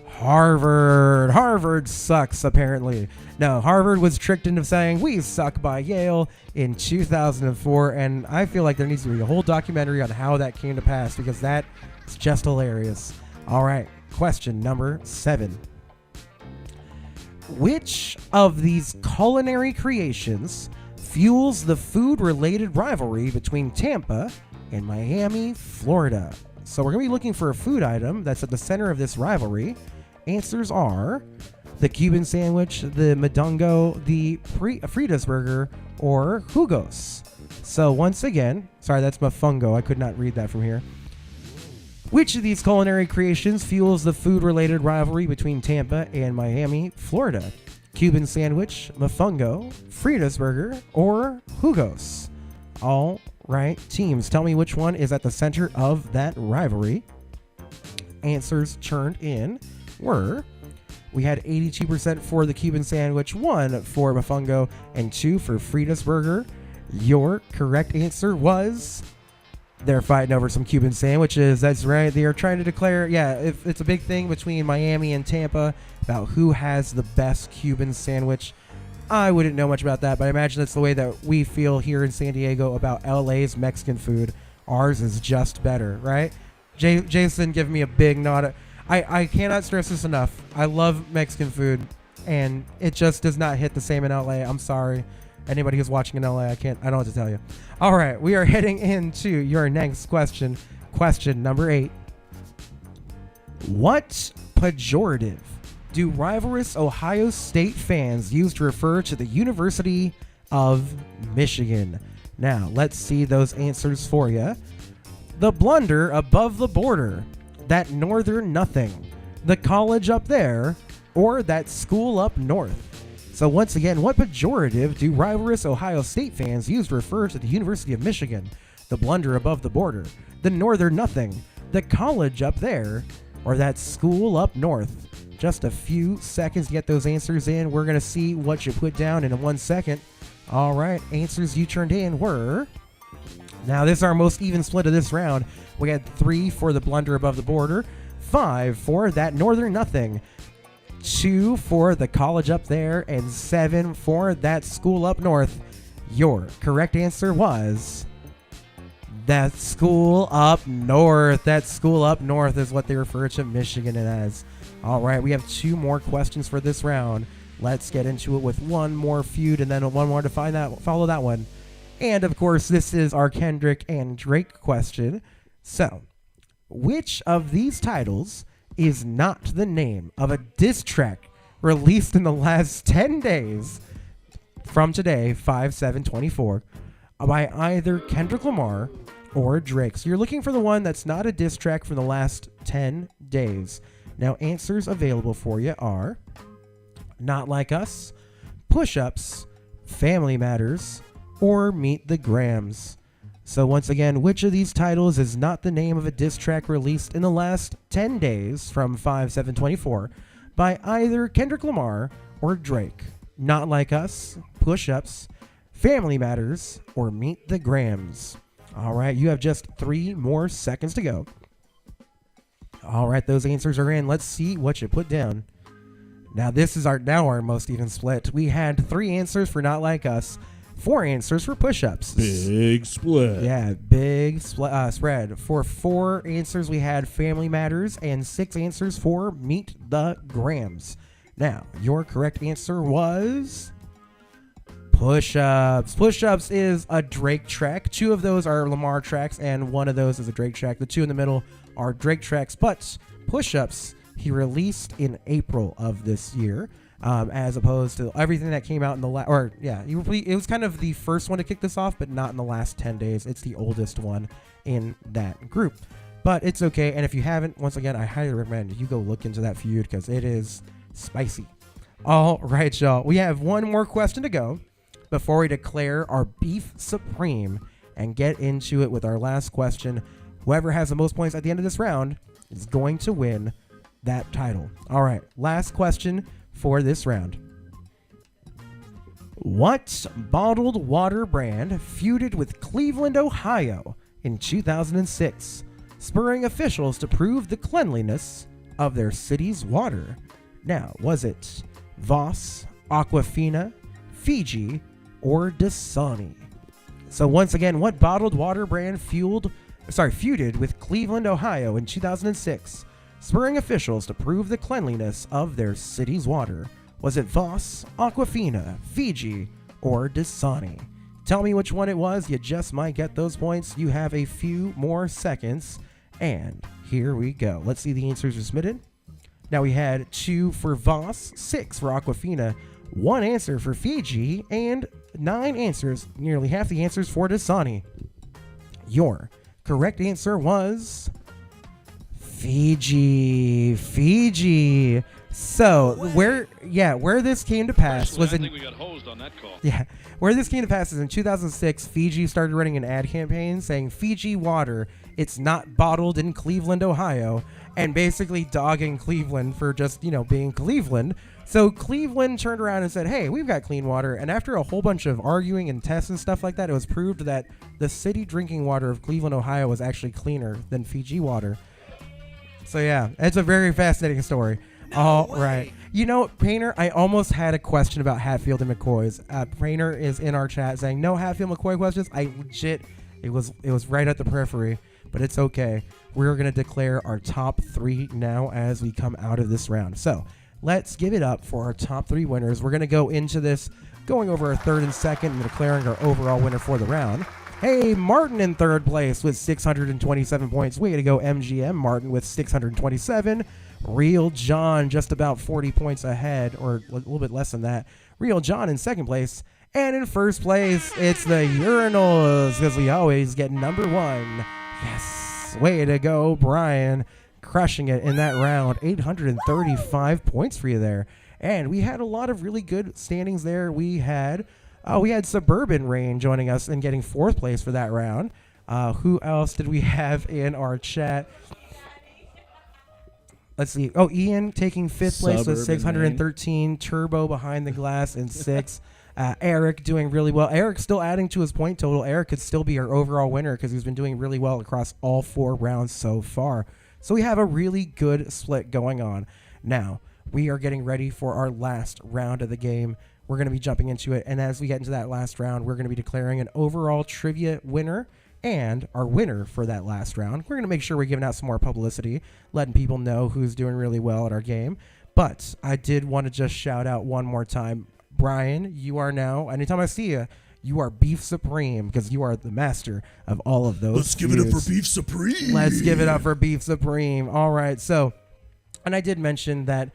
Harvard. Harvard sucks, apparently. No, Harvard was tricked into saying, "We suck" by Yale in 2004, and I feel like there needs to be a whole documentary on how that came to pass because that is just hilarious. All right, question number 7. Which of these culinary creations fuels the food-related rivalry between Tampa and Miami, Florida? So we're going to be looking for a food item that's at the center of this rivalry. Answers are the Cuban sandwich, the Mondongo, the Frida's burger, or Jugos. So once again, sorry, that's Mofongo. I could not read that from here. Which of these culinary creations fuels the food-related rivalry between Tampa and Miami, Florida? Cuban sandwich, Mofongo, Frida's burger, or Jugos? All right, teams, tell me which one is at the center of that rivalry. Answers turned in were, we had 82% for the Cuban sandwich, 1 for Mofongo, and 2 for Frida's burger. Your correct answer was, they're fighting over some Cuban sandwiches. That's right. They are trying to declare, if it's a big thing between Miami and Tampa about who has the best Cuban sandwich. I wouldn't know much about that, but I imagine that's the way that we feel here in San Diego about LA's Mexican food. Ours is just better, right? Jason, give me a big nod. I cannot stress this enough. I love Mexican food, and it just does not hit the same in LA. I'm sorry. Anybody who's watching in LA, I don't know what to tell you. All right, we are heading into your next question. Question number 8. What pejorative do rivalrous Ohio State fans use to refer to the University of Michigan? Now, let's see those answers for you. The blunder above the border, that northern nothing, the college up there, or that school up north. So once again, what pejorative do rivalrous Ohio State fans use to refer to the University of Michigan? The blunder above the border, the northern nothing, the college up there, or that school up north? Just a few seconds to get those answers in. We're going to see what you put down in 1 second. All right, answers you turned in were... Now, this is our most even split of this round. We had 3 for the blunder above the border, 5 for that northern nothing, 2 for the college up there, and 7 for that school up north. Your correct answer was that school up north. That school up north is what they refer to Michigan as. All right, we have 2 more questions for this round. Let's get into it with one more feud and then one more to follow that one. And, of course, this is our Kendrick and Drake question. So, which of these titles is not the name of a diss track released in the last 10 days from today, 5/7/24, by either Kendrick Lamar or Drake? So you're looking for the one that's not a diss track from the last 10 days. Now, answers available for you are Not Like Us, Push-Ups, Family Matters, or Meet the Grams. So once again, which of these titles is not the name of a diss track released in the last 10 days from 5/7/24 by either Kendrick Lamar or Drake? Not Like Us, Push Ups, Family Matters, or Meet the Grams. All right, you have just 3 more seconds to go. All right, those answers are in. Let's see what you put down. Now this is our most even split. We had 3 answers for Not Like Us, 4 answers for Push-Ups. Big split. Yeah, big spread. For 4 answers, we had Family Matters, and 6 answers for Meet the Grams. Now, your correct answer was Push-Ups. Push-Ups is a Drake track. 2 of those are Lamar tracks, and 1 of those is a Drake track. The 2 in the middle are Drake tracks, but Push-Ups he released in April of this year. As opposed to everything that came out in the it was kind of the first one to kick this off, but not in the last 10 days. It's the oldest one in that group, but it's okay. And if you haven't, once again, I highly recommend you go look into that feud because it is spicy. All right, y'all. We have one more question to go before we declare our beef supreme and get into it with our last question. Whoever has the most points at the end of this round is going to win that title. All right, last question for this round. What bottled water brand feuded with Cleveland, Ohio in 2006, spurring officials to prove the cleanliness of their city's water? Now, was it Voss, Aquafina, Fiji, or Dasani? So once again, what bottled water brand feuded with Cleveland, Ohio in 2006, spurring officials to prove the cleanliness of their city's water? Was it Voss, Aquafina, Fiji, or Dasani? Tell me which one it was. You just might get those points. You have a few more seconds, and here we go. Let's see the answers are submitted. Now we had 2 for Voss, 6 for Aquafina, 1 answer for Fiji, and 9 answers, nearly half the answers for Dasani. Your correct answer was Fiji. So where this came to pass was I think we got hosed on that call. Yeah, where this came to pass is in 2006, Fiji started running an ad campaign saying Fiji water, it's not bottled in Cleveland, Ohio, and basically dogging Cleveland for just, being Cleveland. So Cleveland turned around and said, hey, we've got clean water. And after a whole bunch of arguing and tests and stuff like that, it was proved that the city drinking water of Cleveland, Ohio was actually cleaner than Fiji water. So yeah, it's a very fascinating story. All right. Painter, I almost had a question about Hatfield and McCoy's. Painter is in our chat saying, no Hatfield McCoy questions. It was right at the periphery, but it's okay. We're going to declare our top 3 now as we come out of this round. So let's give it up for our top 3 winners. We're going to go into this going over our third and second and declaring our overall winner for the round. Hey, Martin in third place with 627 points. Way to go, MGM. Martin with 627. Real John just about 40 points ahead, or a little bit less than that. Real John in second place. And in first place, it's the Urinals, because we always get number 1. Yes. Way to go, Brian. Crushing it in that round. 835 points for you there. And we had a lot of really good standings there. We had Suburban Rain joining us and getting 4th place for that round. Who else did we have in our chat? Let's see. Oh, Ian taking 5th place with 613. Rain. Turbo behind the glass in 6th. Eric doing really well. Eric's still adding to his point total. Eric could still be our overall winner because he's been doing really well across all 4 rounds so far. So we have a really good split going on. Now, we are getting ready for our last round of the game. We're going to be jumping into it. And as we get into that last round, we're going to be declaring an overall trivia winner and our winner for that last round. We're going to make sure we're giving out some more publicity, letting people know who's doing really well at our game. But I did want to just shout out one more time. Brian, you are now, anytime I see you, you are Beef Supreme because you are the master of all of those. Let's give it up for Beef Supreme. Let's give it up for Beef Supreme. All right. So, and I did mention that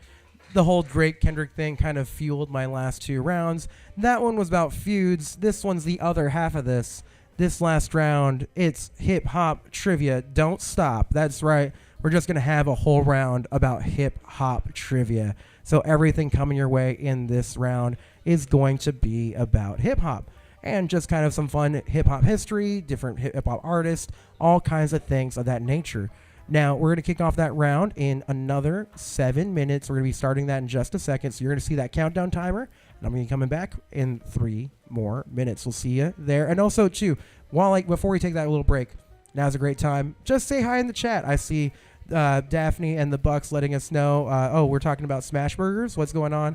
the whole Drake Kendrick thing kind of fueled my last 2 rounds. That one was about feuds. This one's the other half of this. This last round, it's hip-hop trivia. Don't stop. That's right. We're just going to have a whole round about hip-hop trivia. So everything coming your way in this round is going to be about hip-hop. and just kind of some fun hip-hop history, different hip-hop artists, all kinds of things of that nature. Now, we're going to kick off that round in another 7 minutes. We're going to be starting that in just a second, so you're going to see that countdown timer, and I'm going to be coming back in 3 more minutes. We'll see you there. And also, too, before we take that little break, now's a great time. Just say hi in the chat. I see Daphne and the Bucks letting us know. We're talking about Smash Burgers. What's going on?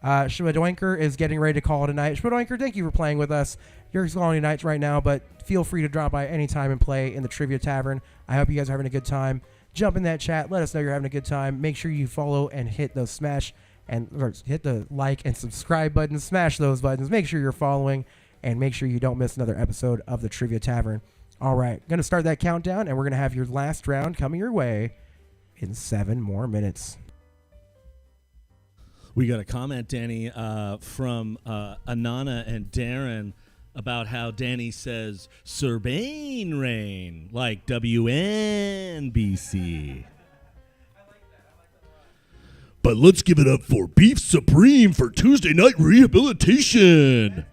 Schmadoinker is getting ready to call tonight. Schmadoinker, thank you for playing with us. You're calling nights right now, but feel free to drop by anytime and play in the Trivia Tavern. I hope you guys are having a good time. Jump in that chat. Let us know you're having a good time. Make sure you follow and hit those hit the like and subscribe button. Smash those buttons. Make sure you're following, and make sure you don't miss another episode of the Trivia Tavern. All right, going to start that countdown, and we're going to have your last round coming your way in 7 more minutes. We got a comment, Danny, from Anana and Darren about how Danny says Serbain Rain, like WNBC. But let's give it up for Beef Supreme for Tuesday Night Rehabilitation.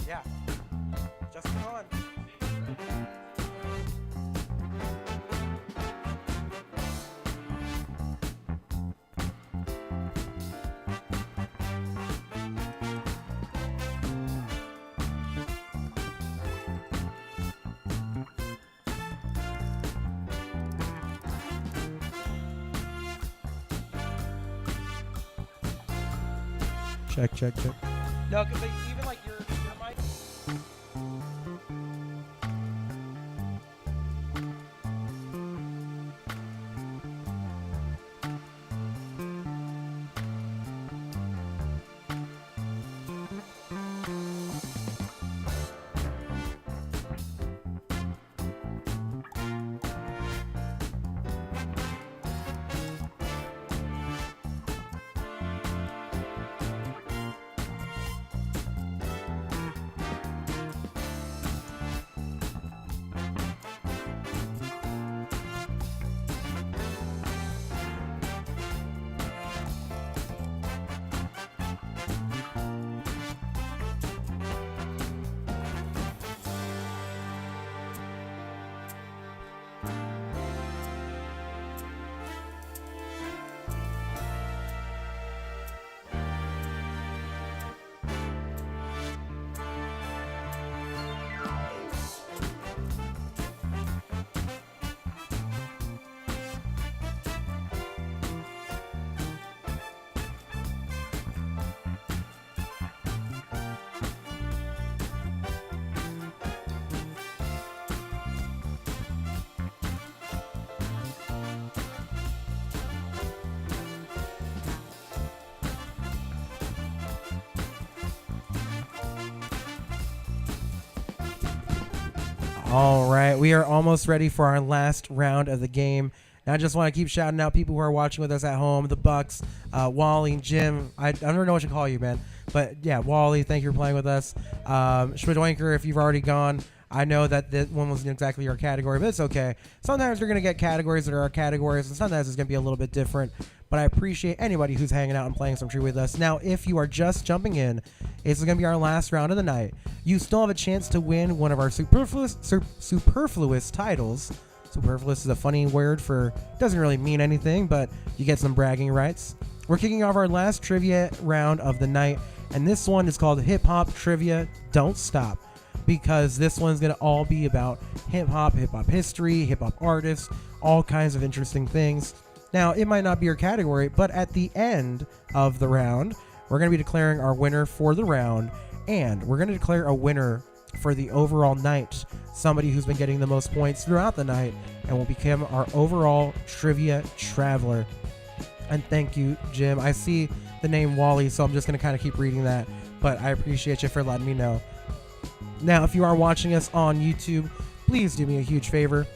Yeah. Just on. Check. No, because even like your mic. All right, we are almost ready for our last round of the game. And I just want to keep shouting out people who are watching with us at home, the Bucks, Wally, Jim. I don't know what to call you, man. But, yeah, Wally, thank you for playing with us. Schmidoinker, if you've already gone, I know that this one wasn't exactly your category, but it's okay. Sometimes you're going to get categories that are our categories, and sometimes it's going to be a little bit different. But I appreciate anybody who's hanging out and playing some True with us. Now, if you are just jumping in, it's going to be our last round of the night. You still have a chance to win one of our superfluous titles. Superfluous is a funny word for, doesn't really mean anything, but you get some bragging rights. We're kicking off our last trivia round of the night, and this one is called Hip Hop Trivia Don't Stop, because this one's going to all be about hip hop history, hip hop artists, all kinds of interesting things. Now, it might not be your category, but at the end of the round, we're going to be declaring our winner for the round, and we're going to declare a winner for the overall night, somebody who's been getting the most points throughout the night and will become our overall trivia traveler. And thank you, Jim. I see the name Wally, so I'm just going to kind of keep reading that, but I appreciate you for letting me know. Now, if you are watching us on YouTube, please do me a huge favor.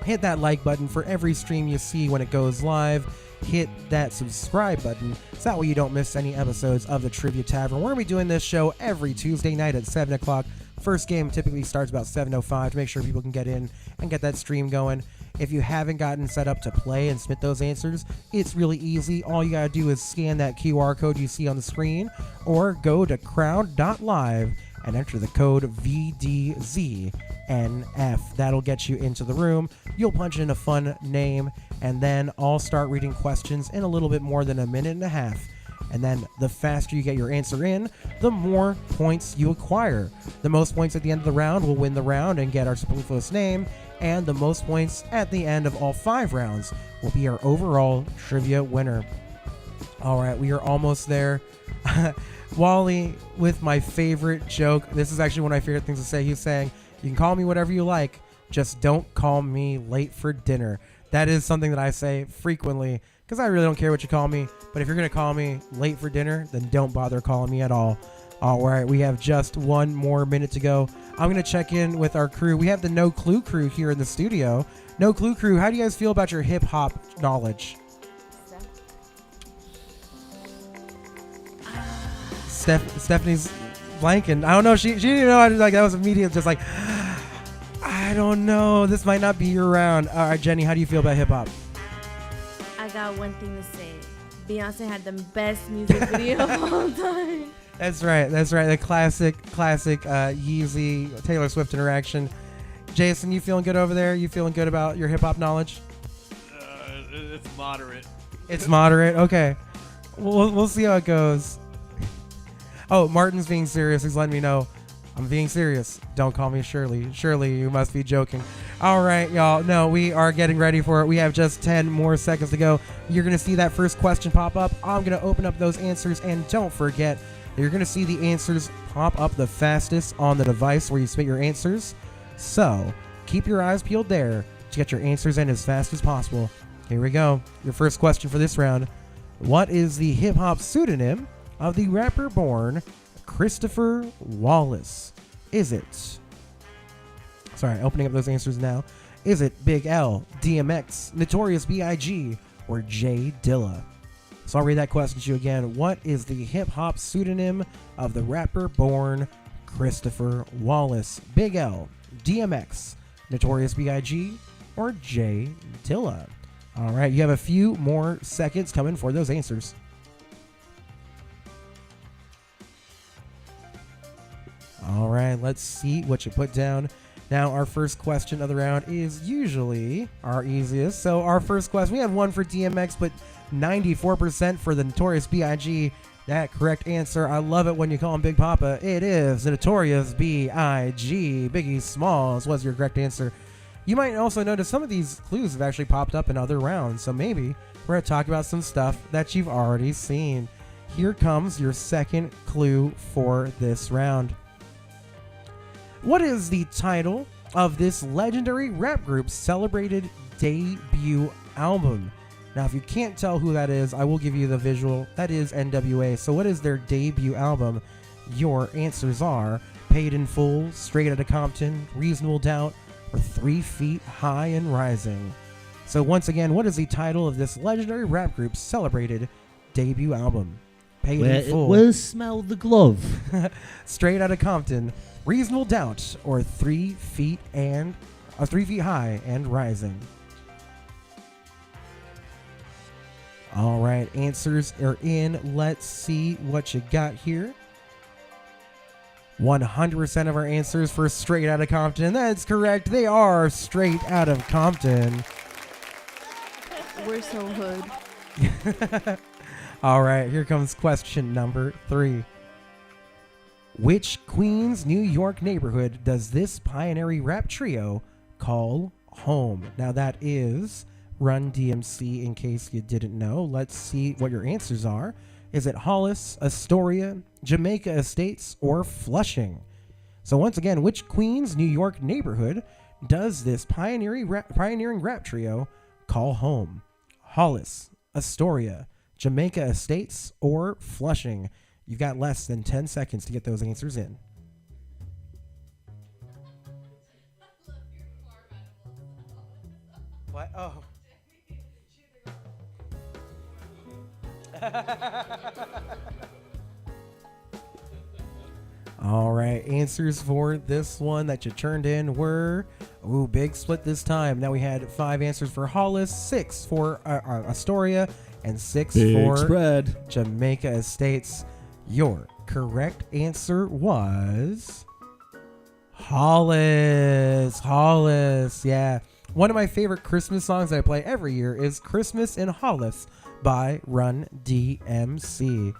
Hit that like button for every stream you see when it goes live. Hit that subscribe button so that way you don't miss any episodes of the Trivia Tavern. We're going to be doing this show every Tuesday night at 7 o'clock. First game typically starts about 7:05 to make sure people can get in and get that stream going. If you haven't gotten set up to play and submit those answers, it's really easy. All you got to do is scan that QR code you see on the screen or go to crowd.live and enter the code VDZNF. That'll get you into the room. You'll punch in a fun name, and then I'll start reading questions in a little bit more than a minute and a half. And then the faster you get your answer in, the more points you acquire. The most points at the end of the round will win the round and get our superfluous name, and the most points at the end of all 5 rounds will be our overall trivia winner. All right, we are almost there. Wally, with my favorite joke, this is actually one of my favorite things to say. He's saying, you can call me whatever you like, just don't call me late for dinner. That is something that I say frequently because I really don't care what you call me. But if you're going to call me late for dinner, then don't bother calling me at all. All right, we have just 1 more minute to go. I'm going to check in with our crew. We have the No Clue crew here in the studio. No Clue crew, how do you guys feel about your hip-hop knowledge? Stephanie's blanking. I don't know. She didn't know. Like that was immediate. Just like, I don't know. This might not be your round. All right, Jenny, how do you feel about hip hop? I got one thing to say. Beyonce had the best music video of all time. That's right. The classic Yeezy Taylor Swift interaction. Jason, you feeling good over there? You feeling good about your hip hop knowledge? It's moderate. It's moderate. Okay. We'll see how it goes. Oh, Martin's being serious. He's letting me know. I'm being serious. Don't call me Shirley. Shirley, you must be joking. All right, y'all. No, we are getting ready for it. We have just 10 more seconds to go. You're going to see that first question pop up. I'm going to open up those answers. And don't forget, you're going to see the answers pop up the fastest on the device where you submit your answers. So keep your eyes peeled there to get your answers in as fast as possible. Here we go. Your first question for this round. What is the hip-hop pseudonym of the rapper born Christopher Wallace? Is it, opening up those answers now. Is it Big L, DMX, Notorious B.I.G., or J Dilla? So I'll read that question to you again. What is the hip-hop pseudonym of the rapper born Christopher Wallace? Big L, DMX, Notorious B.I.G., or J Dilla? All right, you have a few more seconds coming for those answers. All right, let's see what you put down. Now, our first question of the round is usually our easiest. So our first question, we have one for DMX, but 94% for the Notorious B.I.G. That correct answer. I love it when you call him Big Papa. It is the Notorious B.I.G. Biggie Smalls was your correct answer. You might also notice some of these clues have actually popped up in other rounds. So maybe we're going to talk about some stuff that you've already seen. Here comes your second clue for this round. What is the title of this legendary rap group's celebrated debut album? Now, if you can't tell who that is, I will give you the visual. That is NWA. So what is their debut album? Your answers are Paid in Full, Straight Outta Compton, Reasonable Doubt, or 3 Feet High and Rising. So once again, what is the title of this legendary rap group's celebrated debut album? Paid in Full. Where it will smell the glove. Straight Outta Compton, Reasonable Doubt, or 3 Feet High and Rising. All right, answers are in. Let's see what you got here. 100% of our answers for Straight Outta Compton. That's correct. They are Straight Outta Compton. We're so hood. All right, here comes question number 3. Which Queens, New York neighborhood does this pioneering rap trio call home? Now that is Run DMC, in case you didn't know. Let's see what your answers are. Is it Hollis, Astoria, Jamaica Estates, or Flushing? So once again, which Queens, New York neighborhood does this pioneering rap trio call home? Hollis, Astoria, Jamaica Estates, or Flushing? You've got less than 10 seconds to get those answers in. What? Oh. All right, answers for this one that you turned in were, big split this time. Now we had 5 answers for Hollis, 6 for Astoria, and 6 Big for spread. Jamaica Estates. Your correct answer was Hollis. Hollis, yeah. One of my favorite Christmas songs that I play every year is Christmas in Hollis by Run DMC.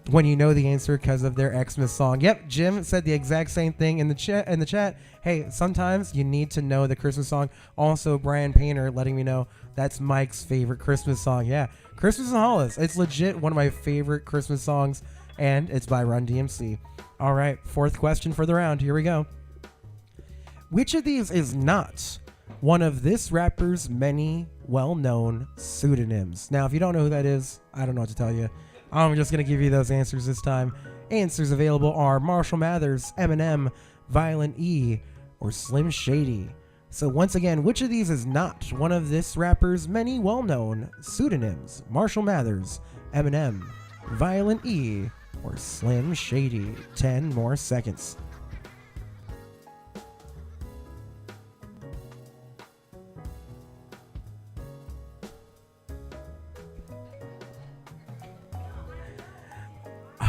When you know the answer because of their Xmas song. Yep, Jim said the exact same thing in the chat. Hey, sometimes you need to know the Christmas song. Also, Brian Painter letting me know that's Mike's favorite Christmas song. Yeah, Christmas in Hollis. It's legit one of my favorite Christmas songs, and it's by Run DMC. All right, 4th question for the round. Here we go. Which of these is not one of this rapper's many well-known pseudonyms? Now, if you don't know who that is, I don't know what to tell you. I'm just going to give you those answers this time. Answers available are Marshall Mathers, Eminem, Violent E, or Slim Shady. So once again, which of these is not one of this rapper's many well-known pseudonyms? Marshall Mathers, Eminem, Violent E, or Slim Shady? 10 more seconds.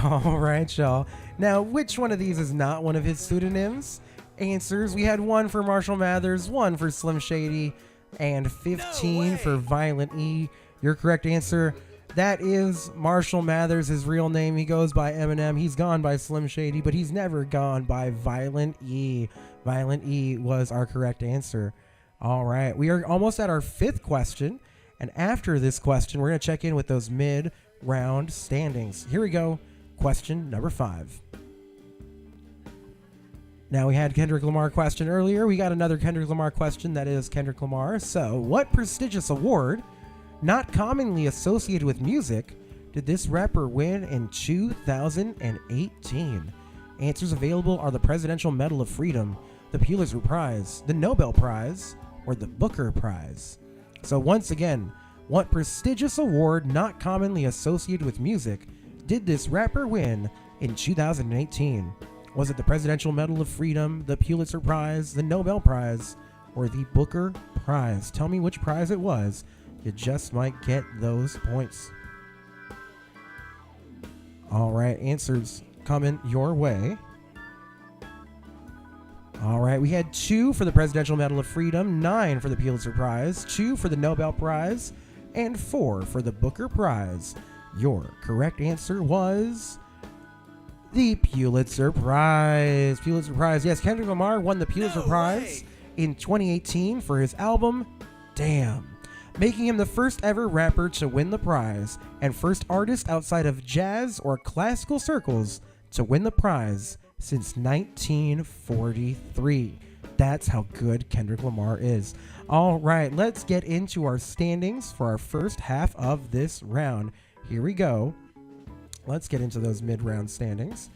All right, y'all. Now, which one of these is not one of his pseudonyms? Answers, we had 1 for Marshall Mathers, 1 for Slim Shady, and 15 for Violent E. Your correct answer, that is Marshall Mathers, his real name. He goes by Eminem. He's gone by Slim Shady, but he's never gone by Violent E. Violent E was our correct answer. All right, we are almost at our 5th question, and after this question, we're going to check in with those mid-round standings. Here we go. Question number 5. Now, we had Kendrick Lamar question earlier. We got another Kendrick Lamar question that is Kendrick Lamar. So, what prestigious award, not commonly associated with music, did this rapper win in 2018? Answers available are the Presidential Medal of Freedom, the Pulitzer Prize, the Nobel Prize, or the Booker Prize. So, once again, what prestigious award, not commonly associated with music, did this rapper win in 2018? Was it the Presidential Medal of Freedom, the Pulitzer Prize, the Nobel Prize, or the Booker Prize? Tell me which prize it was. You just might get those points. All right, answers coming your way. All right, we had 2 for the Presidential Medal of Freedom, 9 for the Pulitzer Prize, 2 for the Nobel Prize, and 4 for the Booker Prize. Your correct answer was the Pulitzer Prize. Pulitzer Prize. Yes, Kendrick Lamar won the Pulitzer Prize in 2018 for his album Damn, making him the first ever rapper to win the prize and first artist outside of jazz or classical circles to win the prize since 1943. That's how good Kendrick Lamar is. All right, let's get into our standings for our first half of this round. Here we go. Let's get into those mid-round standings.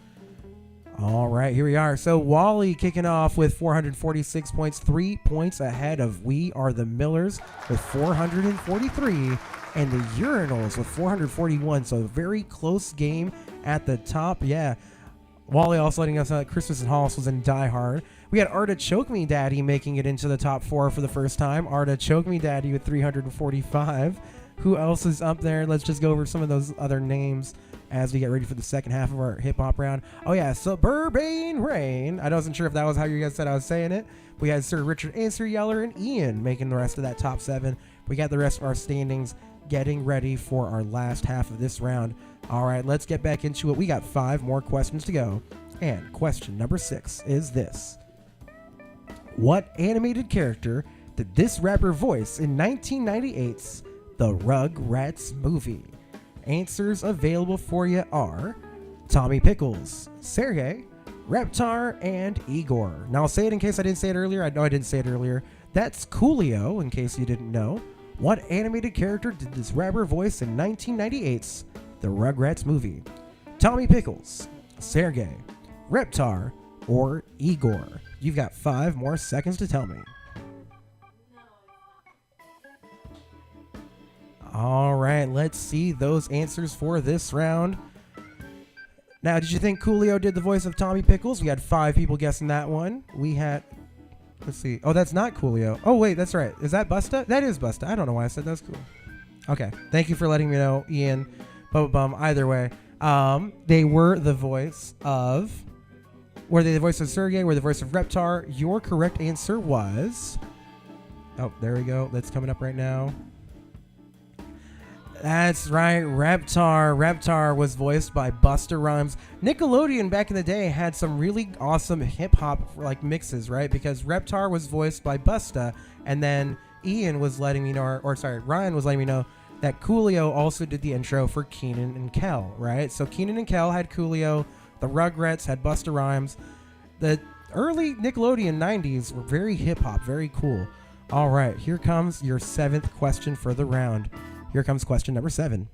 All right, here we are. So Wally kicking off with 446 points, 3 points ahead of We Are the Millers with 443, and the Urinals with 441. So a very close game at the top. Yeah. Wally also letting us know that Christmas in Hollis was in Die Hard. We had Artichoke Me Daddy making it into the top 4 for the first time. Artichoke Me Daddy with 345. Who else is up there? Let's just go over some of those other names as we get ready for the second half of our hip-hop round. Oh, yeah, Suburban Rain. I wasn't sure if that was how you guys said I was saying it. We had Sir Richard and Sir Yeller and Ian making the rest of that top 7. We got the rest of our standings getting ready for our last half of this round. All right, let's get back into it. We got 5 more questions to go. And question number 6 is this. What animated character did this rapper voice in 1998's The Rugrats movie? Answers available for you are Tommy Pickles, Sergey, Reptar, and Igor. Now I'll say it in case I didn't say it earlier. I know I didn't say it earlier. That's Coolio, in case you didn't know. What animated character did this rapper voice in 1998's The Rugrats movie? Tommy Pickles, Sergey, Reptar, or Igor? You've got 5 more seconds to tell me. All right, let's see those answers for this round. Now, did you think Coolio did the voice of Tommy Pickles? We had 5 people guessing that one. We had, let's see. Oh, that's not Coolio. Oh, wait, that's right. Is that Busta? That is Busta. I don't know why I said that's cool. Okay, thank you for letting me know, Ian. Bubba Bum. Either way, they were the voice of. Were they the voice of Sergey? Were the voice of Reptar? Your correct answer was. Oh, there we go. That's coming up right now. That's right, Reptar. Reptar was voiced by Busta Rhymes. Nickelodeon back in the day had some really awesome hip-hop like mixes, right? Because Reptar was voiced by Busta, and then Ian was letting me know, Ryan was letting me know that Coolio also did the intro for Kenan and Kel, right? So Kenan and Kel had Coolio, the Rugrats had Busta Rhymes. The early Nickelodeon 90s were very hip-hop, very cool. All right, here comes your 7th question for the round. Here comes question number 7.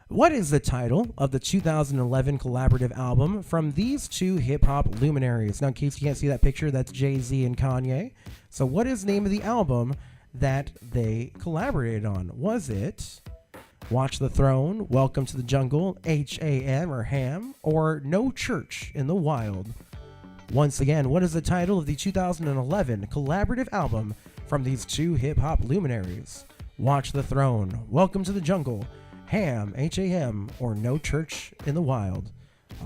What is the title of the 2011 collaborative album from these 2 hip-hop luminaries? Now, in case you can't see that picture, that's Jay-Z and Kanye. So what is the name of the album that they collaborated on? Was it Watch the Throne, Welcome to the Jungle, H.A.M. or Ham, or No Church in the Wild? Once again, what is the title of the 2011 collaborative album from these 2 hip-hop luminaries? Watch the Throne, Welcome to the Jungle, Ham, H.A.M., or No Church in the Wild?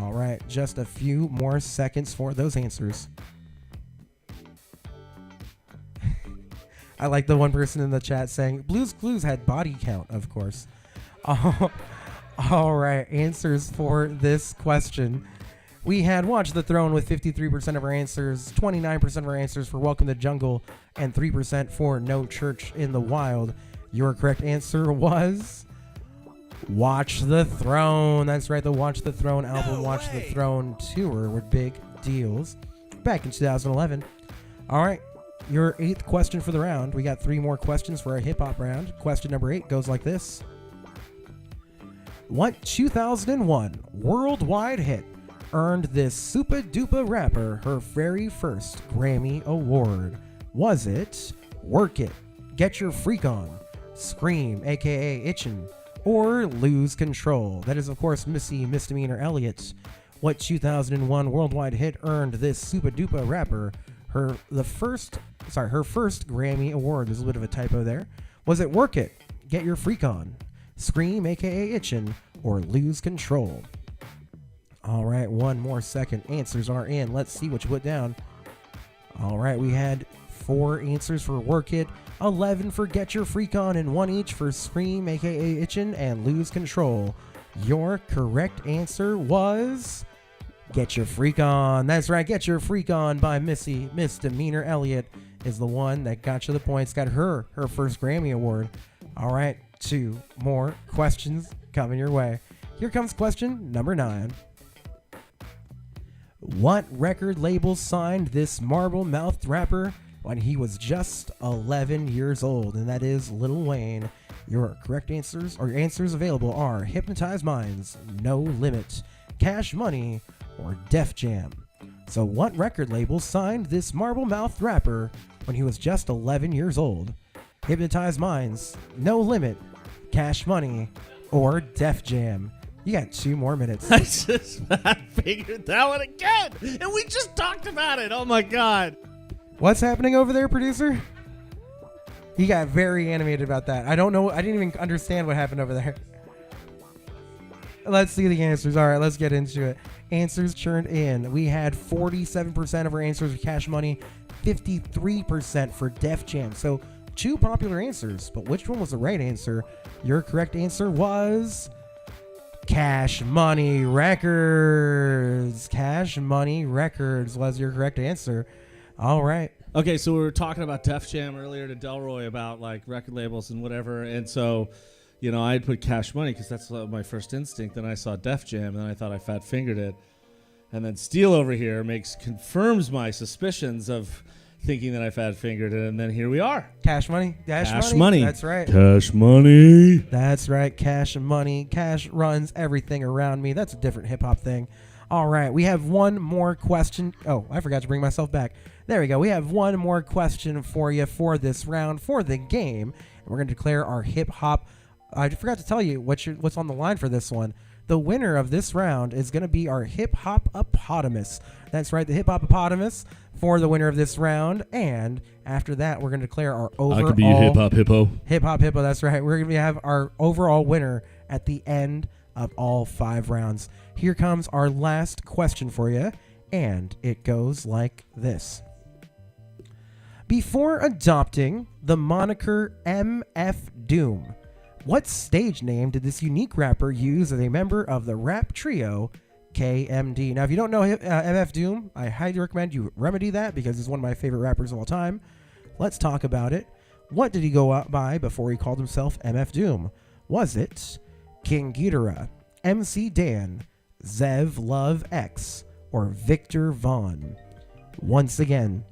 All right, just a few more seconds for those answers. I like the one person in the chat saying, Blue's Clues had body count, of course. All right, answers for this question. We had Watch the Throne with 53% of our answers, 29% of our answers for Welcome to the Jungle, and 3% for No Church in the Wild. Your correct answer was Watch the Throne. That's right, the Watch the Throne album, Watch the Throne tour were big deals back in 2011. All right, your 8th question for the round. We got 3 more questions for our hip-hop round. Question number 8 goes like this. What 2001 worldwide hit earned this super-duper rapper her very first Grammy Award? Was it Work It, Get Your Freak On, Scream, aka Itchin', or Lose Control? That is, of course, Missy Misdemeanor Elliott. What 2001 worldwide hit earned this super-duper rapper her first Grammy Award? There's a bit of a typo there. Was it Work It, Get Your Freak On, Scream, aka Itchin', or Lose Control? All right, 1 more second. Answers are in. Let's see what you put down. All right, we had 4 answers for Work It, 11 for Get Your Freak On, and 1 each for Scream, aka Itchin', and Lose Control. Your correct answer was Get Your Freak On. That's right, Get Your Freak On by Missy Misdemeanor Elliott is the one that got you the points, got her first Grammy Award. All right, 2 more questions coming your way. Here comes question number 9. What record label signed this marble-mouthed rapper when he was just 11 years old? And that is Lil Wayne. Your correct answers, or your answers available, are Hypnotize Minds, No Limit, Cash Money, or Def Jam. So what record label signed this marble-mouthed rapper when he was just 11 years old? Hypnotize Minds, No Limit, Cash Money, or Def Jam? You got 2 more minutes. I figured that one again, and we just talked about it. Oh my God. What's happening over there, producer? He got very animated about that. I don't know. I didn't even understand what happened over there. Let's see the answers. All right, let's get into it. Answers churned in. We had 47% of our answers for Cash Money, 53% for Def Jam. So 2 popular answers, but which one was the right answer? Your correct answer was Cash Money Records. Cash Money Records was your correct answer. All right. Okay, so we were talking about Def Jam earlier to Delroy about like record labels and whatever, and so, you know, I had put Cash Money because that's my first instinct. Then I saw Def Jam, and then I thought I fat fingered it, and then Steele over here confirms my suspicions of thinking that I fat fingered it, and then here we are. Cash Money. Cash Money. That's right. Cash Money. That's right. Cash Money. Cash runs everything around me. That's a different hip hop thing. All right. We have one more question. Oh, I forgot to bring myself back. There we go. We have one more question for you for this round, for the game. And we're going to declare our hip hop. I forgot to tell you what's on the line for this one. The winner of this round is going to be our hip hop apotamus. That's right, the hip hop apotamus for the winner of this round. And after that, we're going to declare our overall. I could be your hip hop hippo. Hip hop hippo. That's right. We're going to have our overall winner at the end of all 5 rounds. Here comes our last question for you, and it goes like this. Before adopting the moniker MF Doom, what stage name did this unique rapper use as a member of the rap trio KMD? Now, if you don't know MF Doom, I highly recommend you remedy that because he's one of my favorite rappers of all time. Let's talk about it. What did he go out by before he called himself MF Doom? Was it King Ghidorah, MC Dan, Zev Love X, or Victor Vaughn? Once again,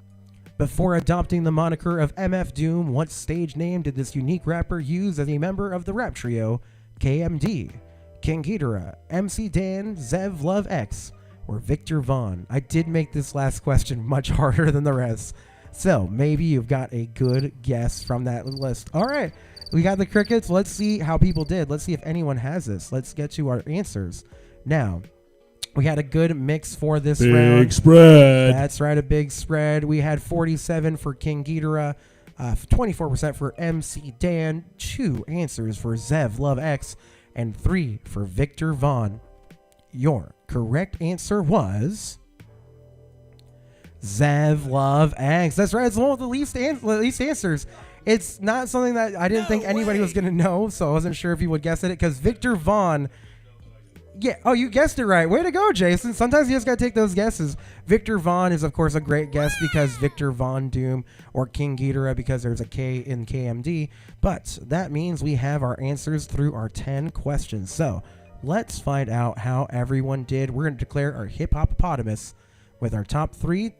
before adopting the moniker of MF Doom, what stage name did this unique rapper use as a member of the rap trio KMD? King Ghidorah, MC Dan, Zev Love X, or Victor Vaughn? I did make this last question much harder than the rest, so maybe you've got a good guess from that list. All right, we got the crickets. Let's see how people did. Let's see if anyone has this. Let's get to our answers. Now, we had a good mix for this round. Big spread. That's right, a big spread. We had 47 for King Ghidorah, 24% for MC Dan, 2 answers for Zev Love X, and 3 for Victor Vaughn. Your correct answer was Zev Love X. That's right, it's the one with the least answers. It's not something that I didn't think anybody was going to know, so I wasn't sure if you would guess it, because Victor Vaughn... Yeah. Oh, you guessed it right. Way to go, Jason. Sometimes you just got to take those guesses. Victor Vaughn is, of course, a great guess because Victor Von Doom, or King Ghidorah because there's a K in KMD. But that means we have our answers through our 10 questions. So let's find out how everyone did. We're going to declare our hip hop apotamus with our top 3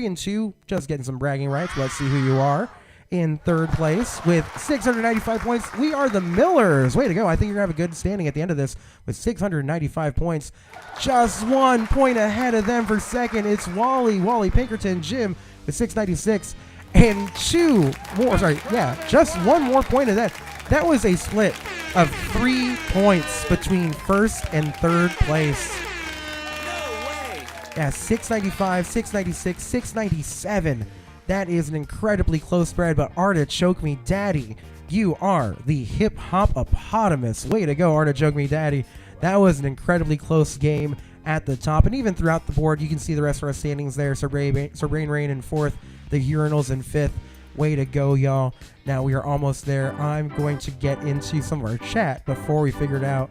and 2. Just getting some bragging rights. Let's see who you are. In third place with 695 points, we are the Millers. Way to go. I think you're going to have a good standing at the end of this with 695 points. Just 1 point ahead of them for second. It's Wally Pinkerton, Jim with 696. And just 1 more point of that. That was a split of 3 points between first and third place. No way. Yeah, 695, 696, 697. That is an incredibly close spread, but Artichoke Me Daddy, you are the hip-hop apotamus. Way to go, Artichoke Me Daddy. That was an incredibly close game at the top, and even throughout the board, you can see the rest of our standings there. Brain Rain in 4th, the Urinals in 5th. Way to go, y'all. Now we are almost there. I'm going to get into some of our chat before we figure it out.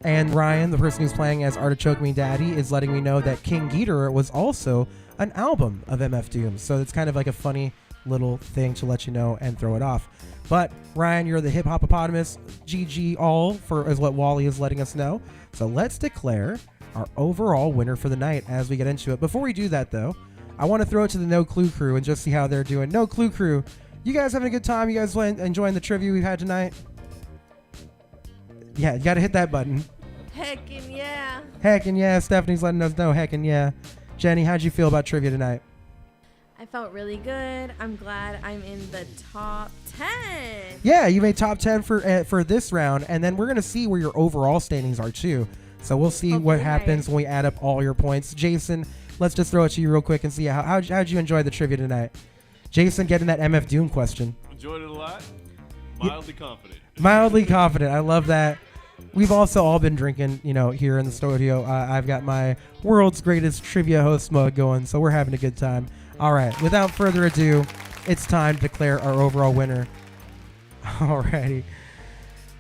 And Ryan, the person who's playing as Artichoke Me Daddy, is letting me know that King Ghidorah was also an album of MF Doom. So it's kind of like a funny little thing to let you know and throw it off. But Ryan, you're the hip hop apotamus. GG all is what Wally is letting us know. So let's declare our overall winner for the night as we get into it. Before we do that, though, I want to throw it to the No Clue crew and just see how they're doing. No Clue crew, you guys having a good time? You guys enjoying the trivia we've had tonight? Yeah, you got to hit that button. Heckin' yeah. Heckin' yeah. Stephanie's letting us know. Heckin' yeah. Jenny, how'd you feel about trivia tonight? I felt really good. I'm glad I'm in the top 10. Yeah, you made top 10 for this round, and then we're going to see where your overall standings are, too. So we'll see what happens when we add up all your points. Jason, let's just throw it to you real quick and see how'd you enjoy the trivia tonight? Jason, getting that MF Doom question. Enjoyed it a lot. Mildly confident. Mildly confident. I love that. We've also all been drinking, here in the studio. I've got my world's greatest trivia host mug going, so we're having a good time. All right, without further ado, it's time to declare our overall winner. Alrighty.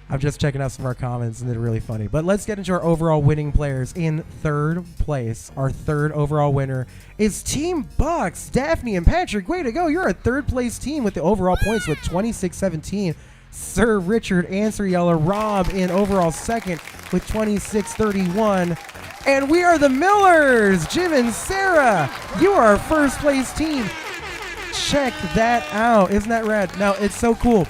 I'm just checking out some of our comments, and they're really funny. But let's get into our overall winning players. In third place, our third overall winner is Team Bucks. Daphne and Patrick, way to go. You're a third place team with the overall points with 26-17. Sir Richard, Answer Yeller, Rob in overall second with 26-31. And we are the Millers. Jim and Sarah, you are our first place team. Check that out. Isn't that rad? Now, it's so cool.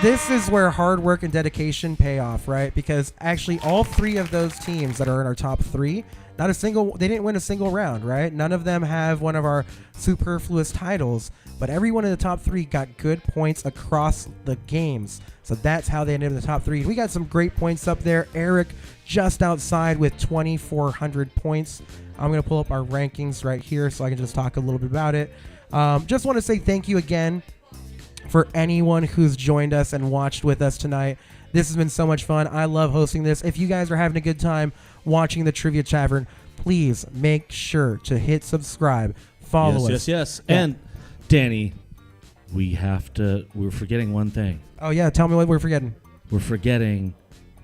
This is where hard work and dedication pay off, right? Because actually all three of those teams that are in our top three, they didn't win a single round, right? None of them have one of our superfluous titles, but everyone in the top three got good points across the games. So that's how they ended up in the top three. We got some great points up there. Eric just outside with 2,400 points. I'm going to pull up our rankings right here so I can just talk a little bit about it. Just want to say thank you again for anyone who's joined us and watched with us tonight. This has been so much fun. I love hosting this. If you guys are having a good time watching the Trivia Tavern, please make sure to hit subscribe, follow us. Yes. Yeah. And Danny, we're forgetting one thing. Oh yeah, tell me what we're forgetting. We're forgetting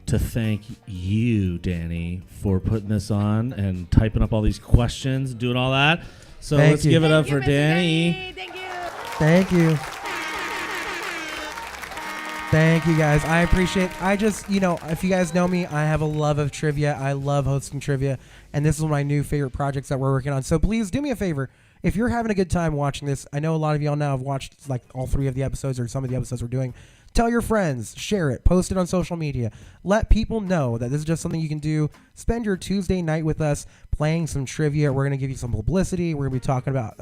to thank you, Danny, for putting this on and typing up all these questions, doing all that. So let's give it up for Danny. Thank you. Thank you. Thank you, guys. I appreciate if you guys know me, I have a love of trivia. I love hosting trivia, and this is one of my new favorite projects that we're working on. So please do me a favor. If you're having a good time watching this, I know a lot of y'all now have watched like all three of the episodes or some of the episodes we're doing. Tell your friends, share it, post it on social media. Let people know that this is just something you can do. Spend your Tuesday night with us playing some trivia. We're going to give you some publicity. We're going to be talking about,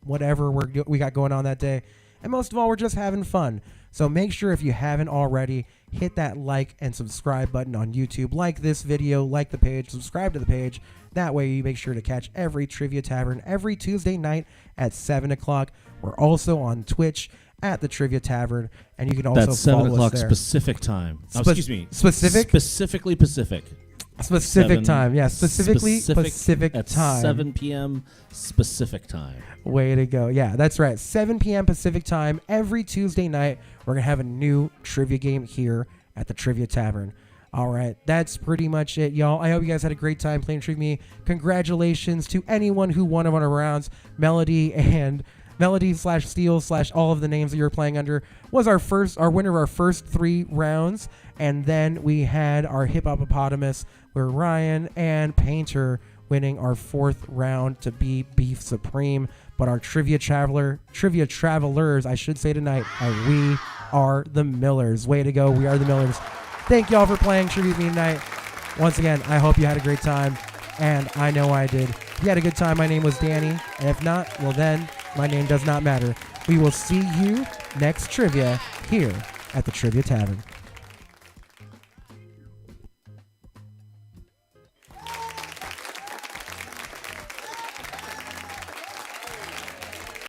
whatever we got going on that day. And most of all, we're just having fun. So make sure if you haven't already, hit that like and subscribe button on YouTube. Like this video, like the page, subscribe to the page. That way you make sure to catch every Trivia Tavern every Tuesday night at 7 o'clock. We're also on Twitch at the Trivia Tavern, and you can also That's 7 follow o'clock us there. Specific time. Excuse me. Specific? Specifically Pacific. Specific time. Yeah, specifically Pacific at time. 7 p.m. specific time. Way to go. Yeah, that's right. 7 p.m. Pacific time every Tuesday night. We're going to have a new trivia game here at the Trivia Tavern. All right, that's pretty much it, y'all. I hope you guys had a great time playing Trivia Me. Congratulations to anyone who won one of our rounds. Melody / Steel / all of the names that you're playing under was our winner of our first 3 rounds. And then we had our Hip Hopopotamus where Ryan and Painter winning our 4th round to be Beef Supreme. But our Trivia Travelers, I should say tonight, we are the Millers. Way to go. We are the Millers. Thank y'all for playing Trivia Me tonight. Once again, I hope you had a great time. And I know I did. If you had a good time, my name was Danny. And if not, well then, my name does not matter. We will see you next trivia here at the Trivia Tavern.